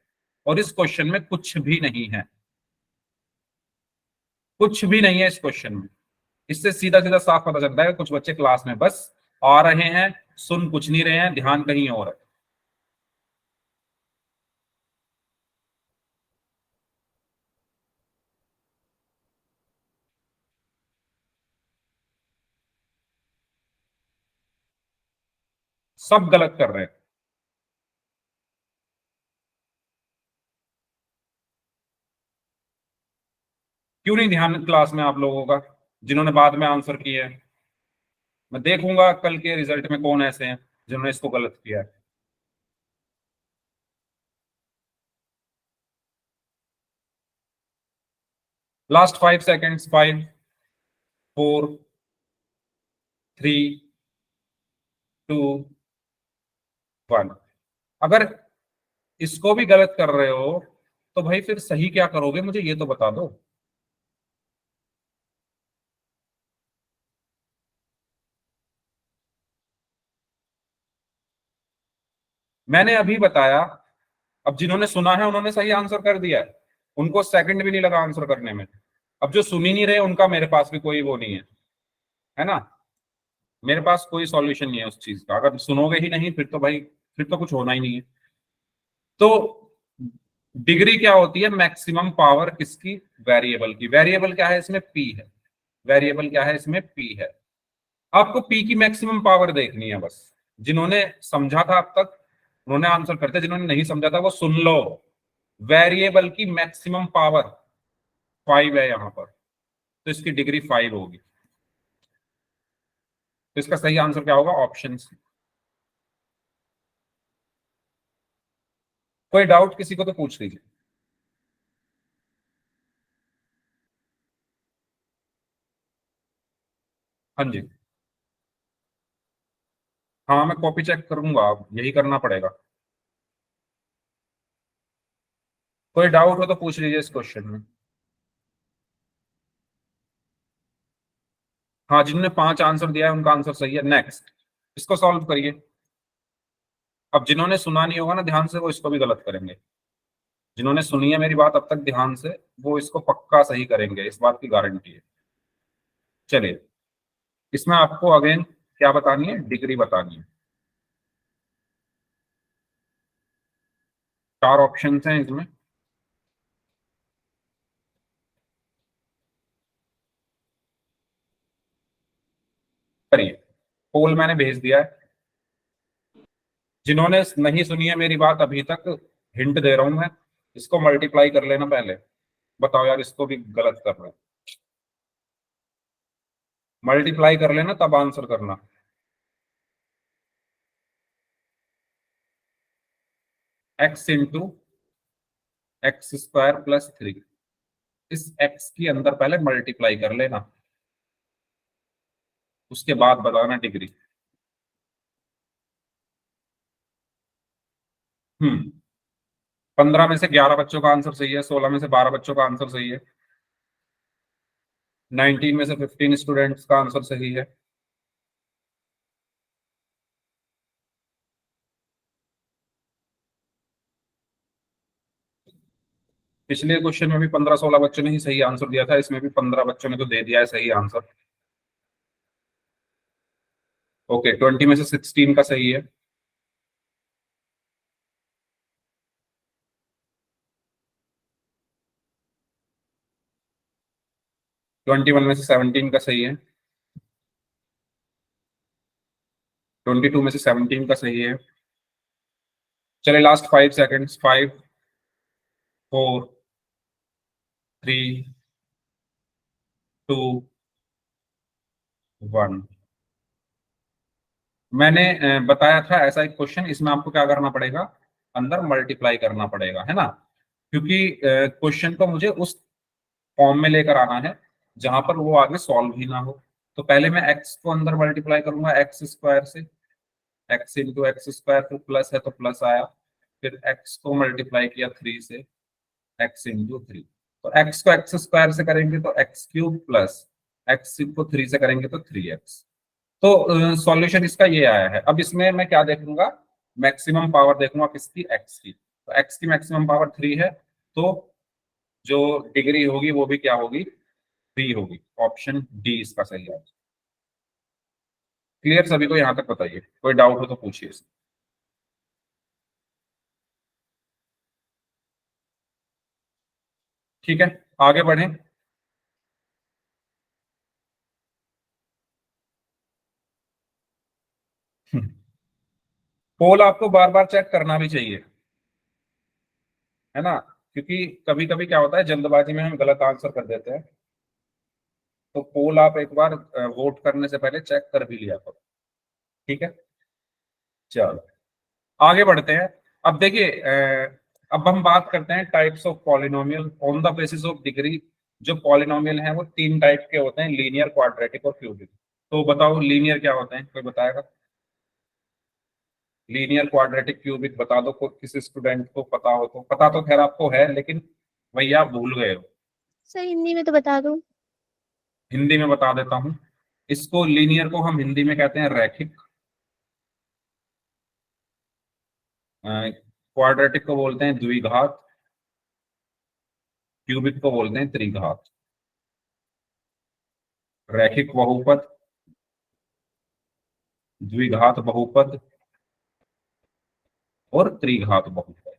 और इस क्वेश्चन में कुछ भी नहीं है, कुछ भी नहीं है इस क्वेश्चन में। इससे सीधा सीधा साफ पता चलता है कि कुछ बच्चे क्लास में बस आ रहे हैं, सुन कुछ नहीं रहे हैं, ध्यान कहीं और है। सब गलत कर रहे हैं। क्यों नहीं ध्यान क्लास में आप लोगों का, जिन्होंने बाद में आंसर किए हैं? मैं देखूंगा कल के रिजल्ट में कौन ऐसे हैं जिन्होंने इसको गलत किया है। Last 5 seconds, 5, 4, 3, 2, 1। अगर इसको भी गलत कर रहे हो तो भाई फिर सही क्या करोगे, मुझे ये तो बता दो। मैंने अभी बताया, अब जिन्होंने सुना है उन्होंने सही आंसर कर दिया है, उनको सेकंड भी नहीं लगा आंसर करने में। अब जो सुन ही नहीं रहे उनका मेरे पास भी कोई वो नहीं है ना। मेरे पास कोई सॉल्यूशन नहीं है उस चीज का। अगर सुनोगे ही नहीं फिर तो भाई, फिर तो कुछ होना ही नहीं है। तो डिग्री क्या होती है? मैक्सिमम पावर किसकी? वेरिएबल की। वेरिएबल क्या है इसमें? पी है। वेरिएबल क्या है इसमें? पी है। आपको पी की मैक्सिमम पावर देखनी है बस। जिन्होंने समझा था अब तक उन्होंने आंसर करते, जिन्होंने नहीं समझा था वो सुन लो। वेरिएबल की मैक्सिमम पावर 5 है यहां पर, तो इसकी डिग्री 5 होगी। तो इसका सही आंसर क्या होगा? Option C. कोई डाउट किसी को तो पूछ लीजिए। हाँ जी। हाँ मैं कॉपी चेक करूंगा, अब यही करना पड़ेगा। कोई डाउट हो तो पूछ लीजिए इस क्वेश्चन में। हाँ, जिन्होंने 5 आंसर दिया है उनका आंसर सही है। नेक्स्ट, इसको सॉल्व करिए। अब जिन्होंने सुना नहीं होगा ना ध्यान से, वो इसको भी गलत करेंगे। जिन्होंने सुनी है मेरी बात अब तक ध्यान से, वो इसको पक्का सही करेंगे, इस बात की गारंटी है। चलिए, इसमें आपको अगेन क्या बतानी है? डिग्री बतानी है। 4 ऑप्शन हैं इसमें। करिए, पोल मैंने भेज दिया है। जिन्होंने नहीं सुनी है मेरी बात अभी तक, हिंट दे रहा हूं मैं, इसको मल्टीप्लाई कर लेना पहले। बताओ यार, इसको भी गलत कर रहे हैं। मल्टीप्लाई कर लेना तब आंसर करना। x into x square plus 3, इस x के अंदर पहले मल्टीप्लाई कर लेना, उसके बाद बताना डिग्री। 15 में से 11 बच्चों का आंसर सही है, 16 में से 12 बच्चों का आंसर सही है, 19 में से 15 स्टूडेंट्स का आंसर सही है। पिछले क्वेश्चन में भी 15-16 बच्चों ने ही सही आंसर दिया था, इसमें भी 15 बच्चों ने तो दे दिया है सही आंसर। ओके, 20 में से 16 का सही है। ट्वेंटी वन में से 17 का सही है। 22 में से 17 का सही है। चले लास्ट 5 सेकेंड्स, 5 4 3 2 1। मैंने बताया था ऐसा एक क्वेश्चन, इसमें आपको क्या करना पड़ेगा, अंदर मल्टीप्लाई करना पड़ेगा, है ना, क्योंकि क्वेश्चन को मुझे उस फॉर्म में लेकर आना है जहां पर वो आगे सॉल्व ही ना हो। तो पहले मैं x को अंदर मल्टीप्लाई करूंगा एक्स स्क्वायर से, x इंटू एक्स स्क्वायर, फिर प्लस है तो प्लस आया, फिर x को मल्टीप्लाई किया 3 से, x इंटू 3। तो x को एक्स स्क्वायर से करेंगे तो एक्स क्यूब, प्लस x को 3 से करेंगे तो 3x। तो सॉल्यूशन इसका ये आया है। अब इसमें मैं क्या देखूंगा, मैक्सिमम पावर देखूंगा किसकी, x की। तो x की मैक्सिमम पावर 3 है, तो जो डिग्री होगी वो भी क्या होगी, 3 होगी। ऑप्शन डी इसका सही है। क्लियर सभी को यहां तक बताइए, कोई डाउट हो तो पूछिए। ठीक है, आगे बढ़ें। पोल आपको बार बार चेक करना भी चाहिए, है ना, क्योंकि कभी कभी क्या होता है जल्दबाजी में हम गलत आंसर कर देते हैं। तो पोल आप एक बार वोट करने से पहले चेक कर भी लिया करो। ठीक है, चलो आगे बढ़ते हैं। अब देखिए, अब हम बात करते हैं types of polynomial on the basis of degree. जो पॉलिनोमियल हैं वो 3 टाइप के होते हैं, लीनियर, क्वाड्रेटिक और क्यूबिक। तो बताओ लीनियर क्या होते हैं, कोई बताएगा? लीनियर, क्वाड्रेटिक, क्यूबिक बता दो, किसी स्टूडेंट को पता हो तो। पता तो खैर आपको है, लेकिन भैया आप भूल गए हो। सर हिंदी में तो बता दो। हिंदी में बता देता हूं। इसको, लीनियर को हम हिंदी में कहते हैं रैखिक, क्वाड्रेटिक को बोलते हैं द्विघात, क्यूबिक को बोलते हैं त्रिघात। रैखिक बहुपद, द्विघात बहुपद और त्रिघात बहुपद।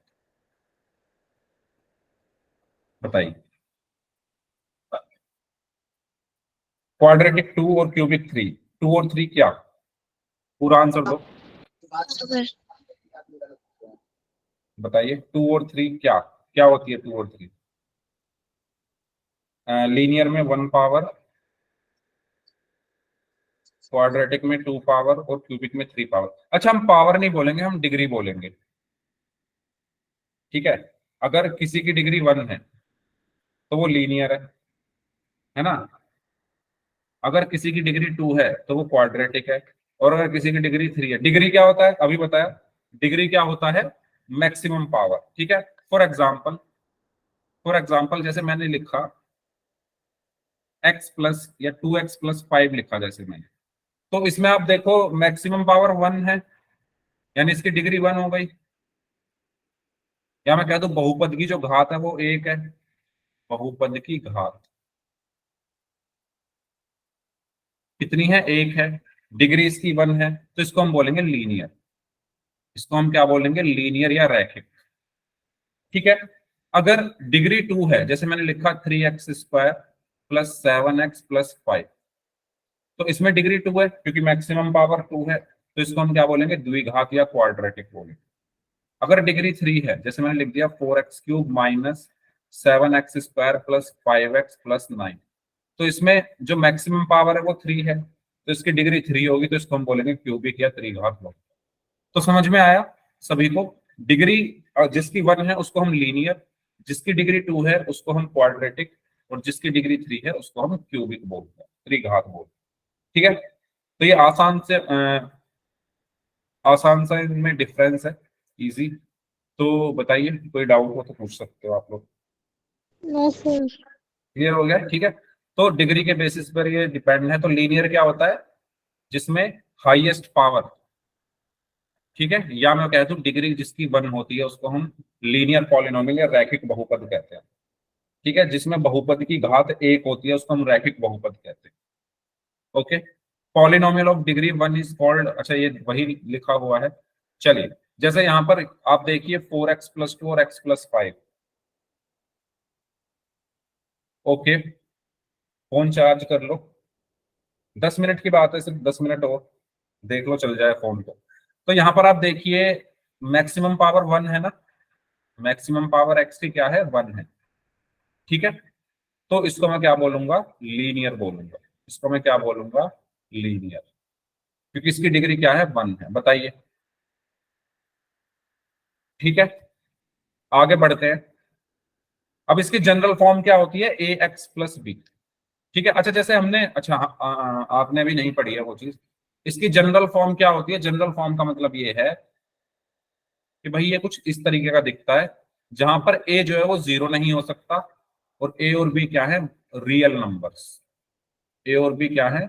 बताइए, क्वाड्रेटिक 2 और क्यूबिक 3। 2 और 3 क्या, पूरा आंसर दो, सर बताइए। 2 और 3 क्या क्या होती है 2 और 3? लीनियर में 1 पावर, क्वाड्रेटिक में 2 पावर और क्यूबिक में 3 पावर। अच्छा, हम पावर नहीं बोलेंगे, हम डिग्री बोलेंगे। ठीक है, अगर किसी की डिग्री 1 है तो वो लीनियर है ना। अगर किसी की डिग्री 2 है तो वो क्वाड्रेटिक है, और अगर किसी की डिग्री 3 है। डिग्री क्या होता है अभी बताया, डिग्री क्या होता है, मैक्सिमम पावर। ठीक है, फॉर एग्जाम्पल जैसे मैंने लिखा x प्लस या 2x प्लस 5 लिखा जैसे मैंने, तो इसमें आप देखो मैक्सिमम पावर 1 है, यानी इसकी डिग्री 1 हो गई। या मैं कह दूं बहुपद की जो घात है वो 1 है, बहुपद की घात कितनी है, 1 है, डिग्री इसकी 1 है, तो इसको हम बोलेंगे लीनियर। इसको हम क्या बोलेंगे, लीनियर या रैखिक। ठीक है, अगर डिग्री 2 है, जैसे मैंने लिखा 3x square plus 7x plus 5, तो इसमें डिग्री 2 है क्योंकि मैक्सिमम पावर 2 है, तो इसको हम क्या बोलेंगे, द्विघात या क्वाड्रेटिक बोलेंगे। अगर डिग्री 3 है, जैसे मैंने लिख दिया 4x³ minus 7x² plus 5x plus 9, तो इसमें जो मैक्सिमम पावर है वो 3 है, तो इसकी डिग्री 3 होगी, तो इसको हम बोलेंगे क्यूबिक या त्रिघात बहुपद। तो समझ में आया सभी को? डिग्री जिसकी 1 है उसको हम लीनियर, जिसकी डिग्री 2 है उसको हम क्वाड्रेटिक, और जिसकी डिग्री 3 है उसको हम क्यूबिक बोलते हैं, त्रिघात बोलते हैं। ठीक है, तो ये आसान सा इनमें डिफरेंस है, इजी। तो बताइए, कोई डाउट हो तो पूछ सकते हो आप लोग। No sir. क्लियर हो गया? ठीक है, तो डिग्री के बेसिस पर ये डिपेंड है। तो लीनियर क्या होता है, जिसमें हाईएस्ट पावर, ठीक है, या मैं कह दूं डिग्री जिसकी 1 होती है उसको हम लीनियर पॉलिनोमियल या रैखिक बहुपद कहते हैं। ठीक है, जिसमें बहुपद की घात 1 होती है उसको हम रैखिक बहुपद कहते हैं। Okay, polynomial of degree 1 is called, अच्छा ये वही लिखा हुआ है। चलिए, जैसे यहां पर आप देखिए 4x + 2 और x + 5। ओके, फोन चार्ज कर लो, 10 मिनट की बात है, सिर्फ 10 मिनट और देख लो, चल जाए फोन को। तो यहां पर आप देखिए मैक्सिमम पावर 1 है ना, मैक्सिमम पावर x की क्या है, 1 है। ठीक है, तो इसको मैं क्या बोलूंगा, लीनियर बोलूंगा। इसको मैं क्या बोलूंगा, लीनियर, क्योंकि इसकी डिग्री क्या है, 1 है। बताइए, ठीक है, आगे बढ़ते हैं। अब इसकी जनरल फॉर्म क्या होती है, ax + b। ठीक है, अच्छा जैसे हमने, अच्छा आपने अभी नहीं पढ़ी है वो चीज। इसकी जनरल फॉर्म क्या होती है, जनरल फॉर्म का मतलब ये है कि भाई ये कुछ इस तरीके का दिखता है, जहां पर a जो है वो 0 नहीं हो सकता, और a और b क्या है, रियल नंबर्स। a और b क्या है,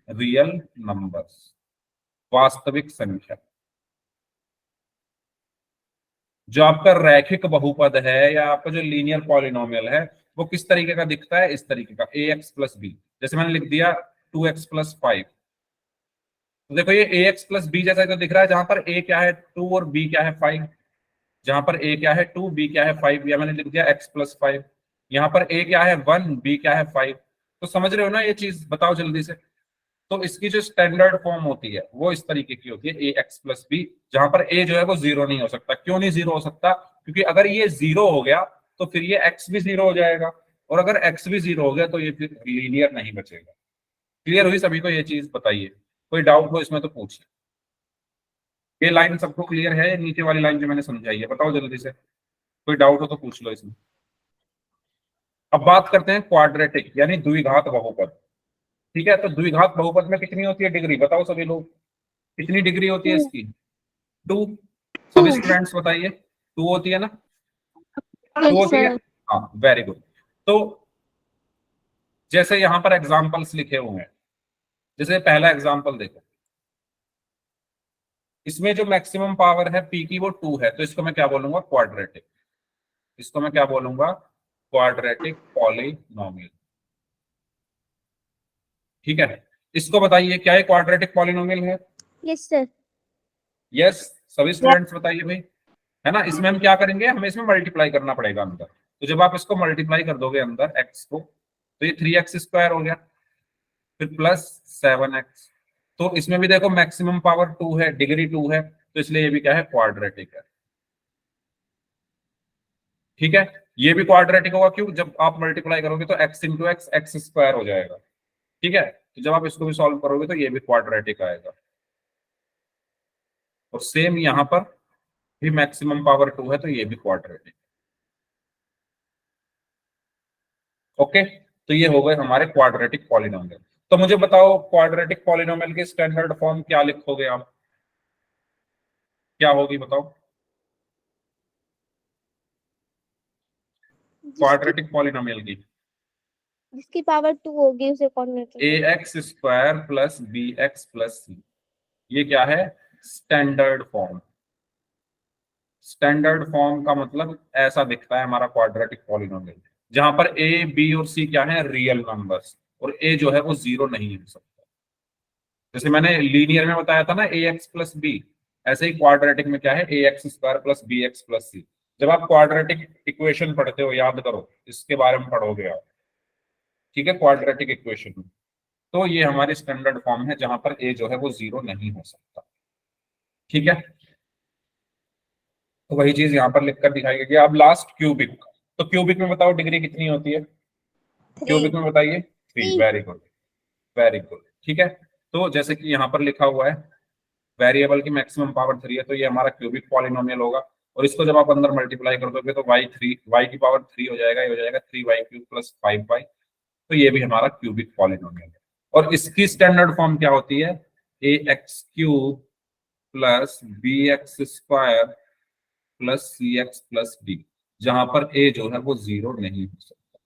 रियल नंबर्स, वास्तविक संख्या। जो आपका रैखिक बहुपद है या आपका जो लीनियर पॉलिनोमियल है वो किस तरीके का दिखता है, इस तरीके का, ax + b। जैसे मैंने लिख दिया 2x + 5, तो देखो ये ax + b जैसा तो दिख रहा है, जहां पर a क्या है 2 और b क्या है 5। जहां पर a क्या है 2, b क्या है 5, या मैंने लिख दिया x + 5। यहाँ पर a क्या है 1, b क्या है 5। तो समझ रहे हो ना ये चीज, बताओ जल्दी से। तो इसकी जो स्टैंडर्ड फॉर्म होती है वो इस तरीके की होती है, ax + b, जहां पर a जो है वो 0 नहीं हो सकता। क्यों नहीं 0 हो सकता, क्योंकि अगर ये 0 हो गया तो फिर ये x भी 0 हो जाएगा, और अगर x भी 0 हो गया तो ये फिर लीनियर नहीं बचेगा। क्लियर हुई सभी को ये चीज? बताइए, कोई डाउट हो इसमें तो पूछिए। ये लाइन सबको क्लियर है, नीचे वाली लाइन जो मैंने समझाई है, बताओ जल्दी से, कोई डाउट हो तो पूछ लो इसमें। अब बात करते हैं क्वाड्रेटिक यानी द्विघात बहुपद। ठीक है, तो द्विघात बहुपद में कितनी होती है डिग्री, बताओ सभी लोग, कितनी डिग्री होती है इसकी, 2। सभी स्टूडेंट्स बताइए, 2 होती है ना, 2 यस होती है। सर। हाँ, वेरी गुड। तो जैसे यहां पर एग्जांपल्स लिखे हुए हैं, जैसे पहला एग्जांपल देखो, इसमें जो मैक्सिमम पावर है p की वो 2 है, तो इसको मैं क्या बोलूंगा, क्वाड्रेटिक। इसको मैं क्या बोलूंगा, क्वाड्रेटिक पॉलिनोमियल। ठीक है, इसको बताइए क्या ये क्वाड्रेटिक पॉलिनोमियल है? Yes sir. यस, सभी स्टूडेंट्स बताइए भाई, है ना। इसमें हम क्या करेंगे, हमें इसमें मल्टीप्लाई करना पड़ेगा अंदर। तो जब आप इसको मल्टीप्लाई कर दोगे अंदर x को, तो ये 3x² हो गया, फिर +7x। तो इसमें भी देखो मैक्सिमम पावर 2 है, डिग्री 2 है, तो इसलिए ये भी क्या है, क्वाड्रेटिक है। ठीक है, ये भी क्वाड्रेटिक होगा, क्यों, जब आप मल्टीप्लाई करोगे तो x × x x² हो जाएगा। ठीक है, तो जब आप इसको भी सॉल्व करोगे तो ये भी क्वाड्रेटिक आएगा। और सेम यहां पर भी मैक्सिमम पावर 2 है, तो ये भी क्वाड्रेटिक। ओके, तो ये हो गए हमारे क्वाड्रेटिक पॉलिनोमियल। तो मुझे बताओ क्वाड्रेटिक पॉलिनोमियल की स्टैंडर्ड फॉर्म क्या लिखोगे आप, क्या होगी बताओ, जिसकी क्वाड्रेटिक पॉलिनोमियल की? जिसकी पावर 2 होगी उसे क्वाड्रेटिक। ax² + bx + c, ये क्या है, स्टैंडर्ड फॉर्म। स्टैंडर्ड फॉर्म का मतलब ऐसा दिखता है हमारा क्वाड्रेटिक पॉलिनोमियल, जहां पर a b और c क्या है, रियल नंबर्स, और a जो है वो 0 नहीं हो सकता। जैसे मैंने लीनियर में बताया था ना ax + b, ऐसे ही क्वाड्रेटिक में क्या है, ax² + bx + c। जब आप क्वाड्रेटिक इक्वेशन पढ़ते हो, याद करो, इसके बारे में पढ़ोगे आप। ठीक है, क्वाड्रेटिक इक्वेशन में, तो ये हमारी स्टैंडर्ड फॉर्म है जहां पर a जो है वो 0 नहीं हो सकता। ठीक है, तो वही चीज यहाँ पर लिखकर दिखाई गई है। अब लास्ट क्यूबिक, तो क्यूबिक में बताओ डिग्री कितनी होती है? क्यूबिक 3. में बताइए 3। Very good, very good. ठीक है, तो जैसे कि यहाँ पर लिखा हुआ है वेरिएबल की मैक्सिमम पावर 3 है, तो ये हमारा क्यूबिक पॉलिनोमियल होगा। और इसको जब आप अंदर मल्टीप्लाई कर दोगे तो वाई की पावर 3 हो जाएगा, ये हो जाएगा 3y³ प्लस 5y। तो ये भी हमारा क्यूबिक पॉलिनोमियल है। और इसकी स्टैंडर्ड फॉर्म क्या होती है? ax³ plus bx² plus cx plus d, जहां पर a जो है वो 0 नहीं हो सकता।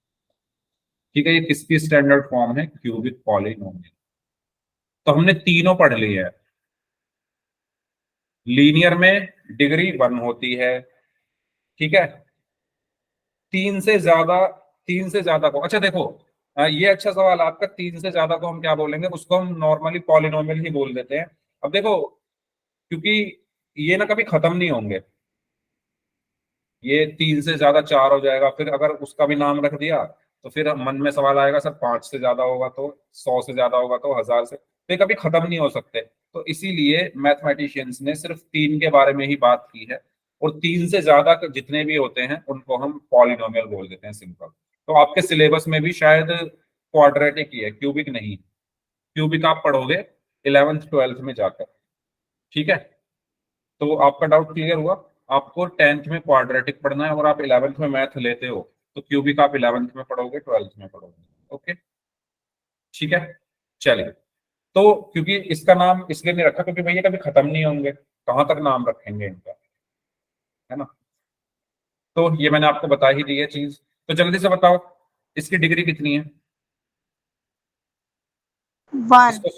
ठीक है, ये किसकी स्टैंडर्ड फॉर्म है? Cubic polynomial. तो हमने तीनों पढ़ लिए हैं। लीनियर में डिग्री 1 होती है, ठीक है। तीन से ज्यादा को, अच्छा देखो, ये अच्छा सवाल है आपका। 3 से ज्यादा को हम क्या बोलेंगे? उसको हम नॉर्मली पॉलिनोमियल ही बोल देते हैं। अब देखो, क्योंकि ये ना कभी खत्म नहीं होंगे, ये 3 से ज्यादा 4 हो जाएगा, फिर अगर उसका भी नाम रख दिया तो फिर मन में सवाल आएगा सर 5 से ज्यादा होगा तो, 100 से ज्यादा होगा तो, 1000 से, तो ये कभी खत्म नहीं हो सकते। तो इसीलिए मैथमेटिशियंस ने सिर्फ 3 के बारे में ही बात की है, और 3 से ज्यादा जितने भी होते हैं उनको हम पॉलिनोमियल बोल देते हैं, सिंपल। तो आपके सिलेबस में भी शायद क्वाड्रेटिक ही है, क्यूबिक नहीं। क्यूबिक आप पढ़ोगे 11th 12th में जाकर। ठीक है, तो आपका डाउट क्लियर हुआ? आपको 10th में क्वाड्रेटिक पढ़ना है और आप 11th में मैथ लेते हो, तो क्यूबिक आप 11th में पढ़ोगे, 12th में पढ़ोगे। ओके, ठीक है, चलिए। तो क्योंकि इसका नाम इसलिए नहीं रखा क्योंकि भैया कभी खत्म नहीं होंगे, कहाँ तक नाम रखेंगे इनका, है ना। तो ये मैंने आपको बता ही दी है चीज। तो जल्दी से बताओ इसकी डिग्री कितनी है? 1. इसको,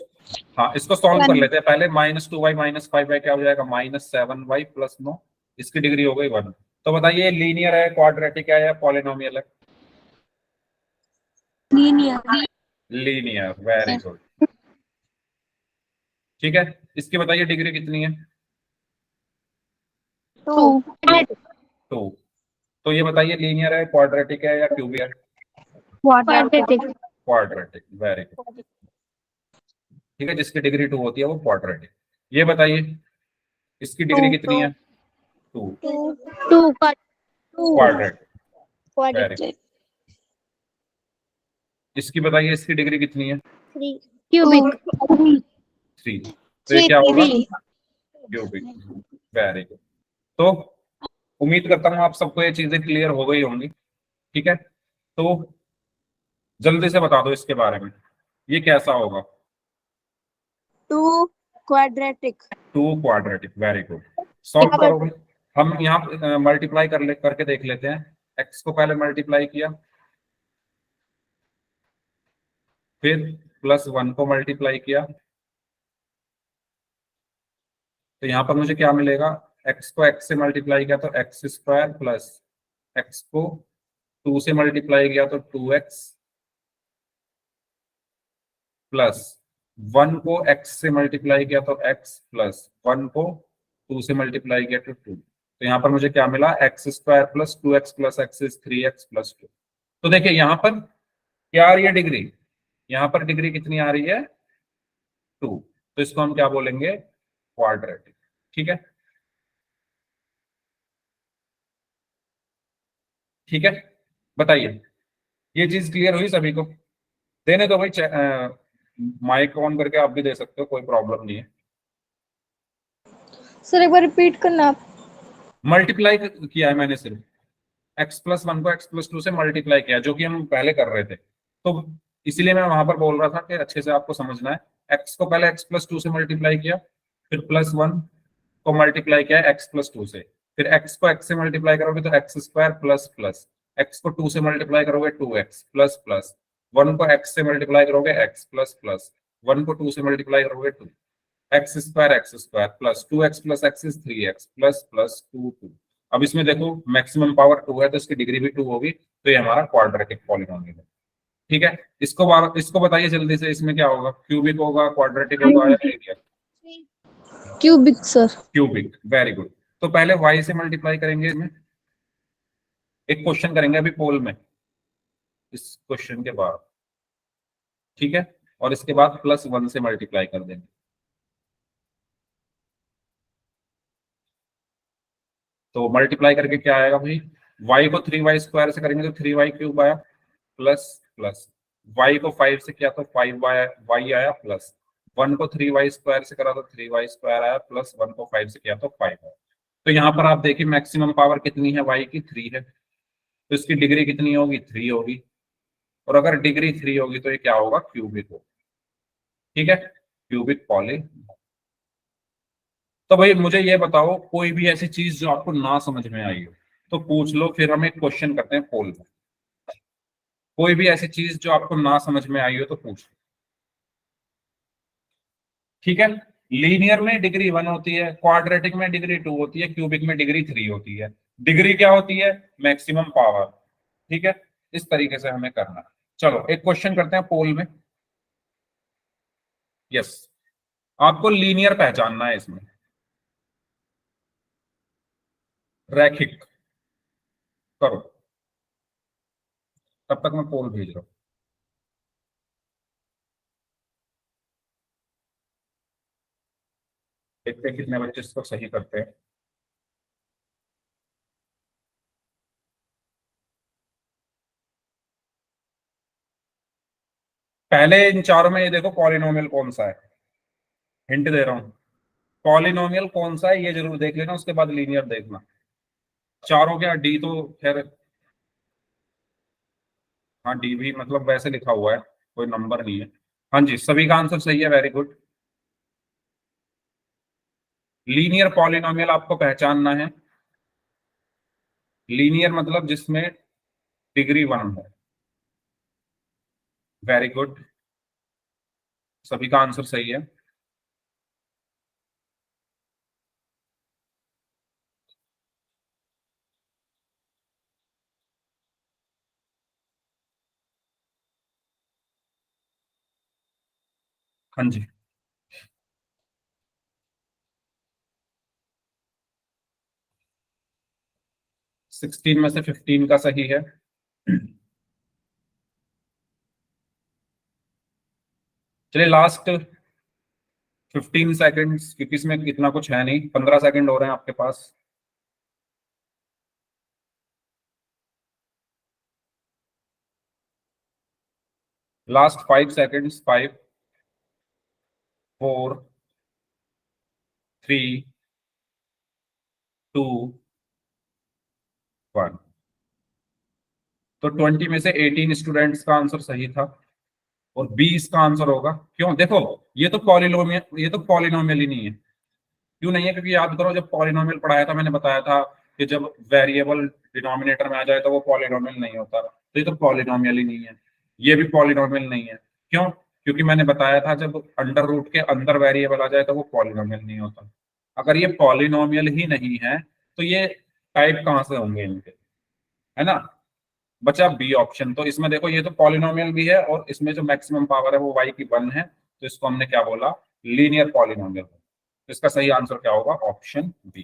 हाँ, इसको सॉल्व कर लेते हैं पहले। -2y माइनस 5y क्या हो जाएगा? -7y plus 9। इसकी डिग्री हो गई 1। तो बताइए लीनियर है, क्वाड्रेटिक है, या पॉलिनोमियल है? लीनियर। Linear, very good. ठीक है, इसकी बताइए डिग्री कितनी है? 2. 2। तो ये बताइए लीनियर है, क्वाड्रेटिक है, या क्यूबिक है? क्वाड्रेटिक। Quadratic, very good. ठीक है, जिसकी डिग्री 2 होती है वो क्वाड्रेटिक। ये बताइए इसकी डिग्री कितनी है? 2। 2 क्वाड्रेटिक, वेरी गुड। क्वाड्रेटिक। इसकी बताइए इसकी डिग्री कितनी है? 3 क्यूबिक। 3। तो ये क्या होगा? 3 क्यूबिक, वेरी गुड। तो उम्मीद करता हूँ आप सबको ये चीजें क्लियर हो गई होंगी। ठीक है, तो जल्दी से बता दो इसके बारे में, ये कैसा होगा? 2 quadratic. 2 quadratic, very good. Solve करोगे? हम यहाँ मल्टीप्लाई करके देख लेते हैं। एक्स को पहले मल्टीप्लाई किया, फिर +1 को मल्टीप्लाई किया, तो यहाँ पर मुझे क्या मिलेगा? एक्स को एक्स से मल्टीप्लाई किया तो x² प्लस एक्स को 2 से मल्टीप्लाई किया तो 2x प्लस 1 को x से मल्टीप्लाई किया तो x प्लस 1 को 2 से मल्टीप्लाई किया तो 2। तो यहाँ पर मुझे क्या मिला? x² plus 2x plus x is 3x plus 2। तो देखिए यहाँ पर क्या आ रही है डिग्री? यहाँ पर डिग्री कितनी आ रही है? 2। तो इसको हम क्या बोलेंगे? क्वाड्रेटिक। ठीक है, ठीक है, बताइए ये चीज क्लियर हुई सभी को? देने दो भाई, माइक ऑन करके आप भी दे सकते हो, कोई प्रॉब्लम नहीं है। सर एक बार रिपीट करना आप। मल्टीप्लाई किया है मैंने, सिर्फ x+1 को x+2 से मल्टीप्लाई किया, जो कि हम पहले कर रहे थे। तो इसीलिए मैं वहां पर बोल रहा था कि अच्छे से आपको समझना है। x को पहले x+2 से मल्टीप्लाई किया, फिर +1 को मल्टीप्लाई किया x+2 से, फिर x को x से मल्टीप्लाई करोगे तो x² प्लस प्लस, x को 2 से मल्टीप्लाई करोगे 2x प्लस प्लस, 1 को x से मल्टीप्लाई करोगे x प्लस प्लस, 1 को 2 से मल्टीप्लाई करोगे 2, x² plus 2x plus x is 3x plus plus 2। अब इसमें देखो मैक्सिमम पावर 2 है तो इसकी डिग्री भी 2 होगी, तो ये हमारा क्वाड्रेटिक पॉलिनोमियल है। ठीक है, इसको बताइए जल्दी से, इसमें क्या होगा? क्यूबिक होगा, क्वाड्रेटिक होगा, या linear? Cubic sir. Cubic, very good. तो पहले y से मल्टीप्लाई करेंगे इसमें, एक क्वेश्चन करेंगे अभी पोल में इस क्वेश्चन के बाद। ठीक है, और इसके बाद +1 से मल्टीप्लाई कर देंगे। तो मल्टीप्लाई करके क्या आएगा भाई, y को 3y स्क्वायर से करेंगे तो 3y क्यूब आया प्लस प्लस y को 5 से किया तो 5y आया प्लस 1 को 3y स्क्वायर से करा तो 3y स्क्वायर आया प्लस 1 को 5 से किया तो 5 आया। तो यहाँ पर आप देखिए मैक्सिमम पावर कितनी है, y की 3 है, तो इसकी डिग्री कितनी होगी, 3 होगी, और अगर डिग्री 3 होगी तो ये क्या होगा, क्यूबिक होगा। ठीक है, क्यूबिक पॉली। तो भाई मुझे ये बताओ कोई भी ऐसी चीज जो आपको ना समझ में आई हो तो पूछ लो, फिर हम एक क्वेश्चन करते हैं पोल में। कोई भी ऐसी चीज जो आपको ना समझ में आई हो तो पूछ लो। ठीक है, लीनियर में डिग्री 1 होती है, क्वाड्रेटिक में डिग्री 2 होती है, क्यूबिक में डिग्री 3 होती है। डिग्री क्या होती है, मैक्सिमम पावर। ठीक है, इस तरीके से हमें करना है। चलो एक क्वेश्चन करते हैं पोल में। यस, आपको लीनियर पहचानना है इसमें, रैखिक करो। तब तक मैं पोल भेज रहा हूं। देखते हैं कितने बच्चे इसको सही करते हैं। पहले इन चारों में ये देखो पॉलिनोमियल कौन सा है, हिंट दे रहा हूं, पॉलिनोमियल कौन सा है ये जरूर देख लेना, उसके बाद लीनियर देखना। चारों क्या, डी तो खैर, हाँ डी भी मतलब वैसे लिखा हुआ है, कोई नंबर नहीं है। हाँ जी, सभी का आंसर सही है, वेरी गुड। लीनियर पॉलिनोमियल आपको पहचानना है, लीनियर मतलब जिसमें डिग्री 1 है। वेरी गुड, सभी का आंसर सही है। हाँ जी, 16 में से 15 का सही है। चलिए लास्ट 15 सेकंड्स, क्योंकि इसमें इतना कुछ है नहीं, 15 सेकंड हो रहे हैं आपके पास। Last 5 seconds, 5 4 3 2 1। तो 20 में से 18 स्टूडेंट्स का आंसर सही था और 20 का आंसर होगा। क्यों, देखो ये तो पॉलिनोमियल, ये तो पॉलिनोमियल ही नहीं है। क्यों नहीं है, क्योंकि याद करो जब पॉलिनोमियल पढ़ाया था मैंने बताया था कि जब वेरिएबल डिनोमिनेटर में आ जाए तो वो पॉलिनोमियल नहीं होता, तो ये तो पॉलिनोमियल ही नहीं है। ये भी पॉलिनोमियल नहीं है, क्यों, क्योंकि मैंने बताया था जब अंडर रूट के अंदर वेरिएबल आ जाए तो वो पॉलिनोमियल नहीं होता। अगर ये पॉलिनोमियल ही नहीं है तो ये टाइप कहाँ से होंगे इनके, है ना। बचा बी ऑप्शन, तो इसमें देखो ये तो पॉलिनोमियल भी है और इसमें जो मैक्सिमम पावर है वो y की 1 है, तो इसको हमने क्या बोला, लीनियर पॉलिनोमियल। तो इसका सही आंसर क्या होगा, ऑप्शन बी।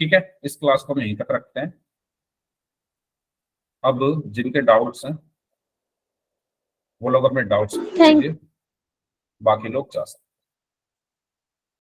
ठीक है, इस क्लास को हम यहीं तक रखते हैं। अब जिनके डाउट्स हैं वो लोग अपने डाउट्स थैंक कीजिए, बाकी लोग जा सकते हैं।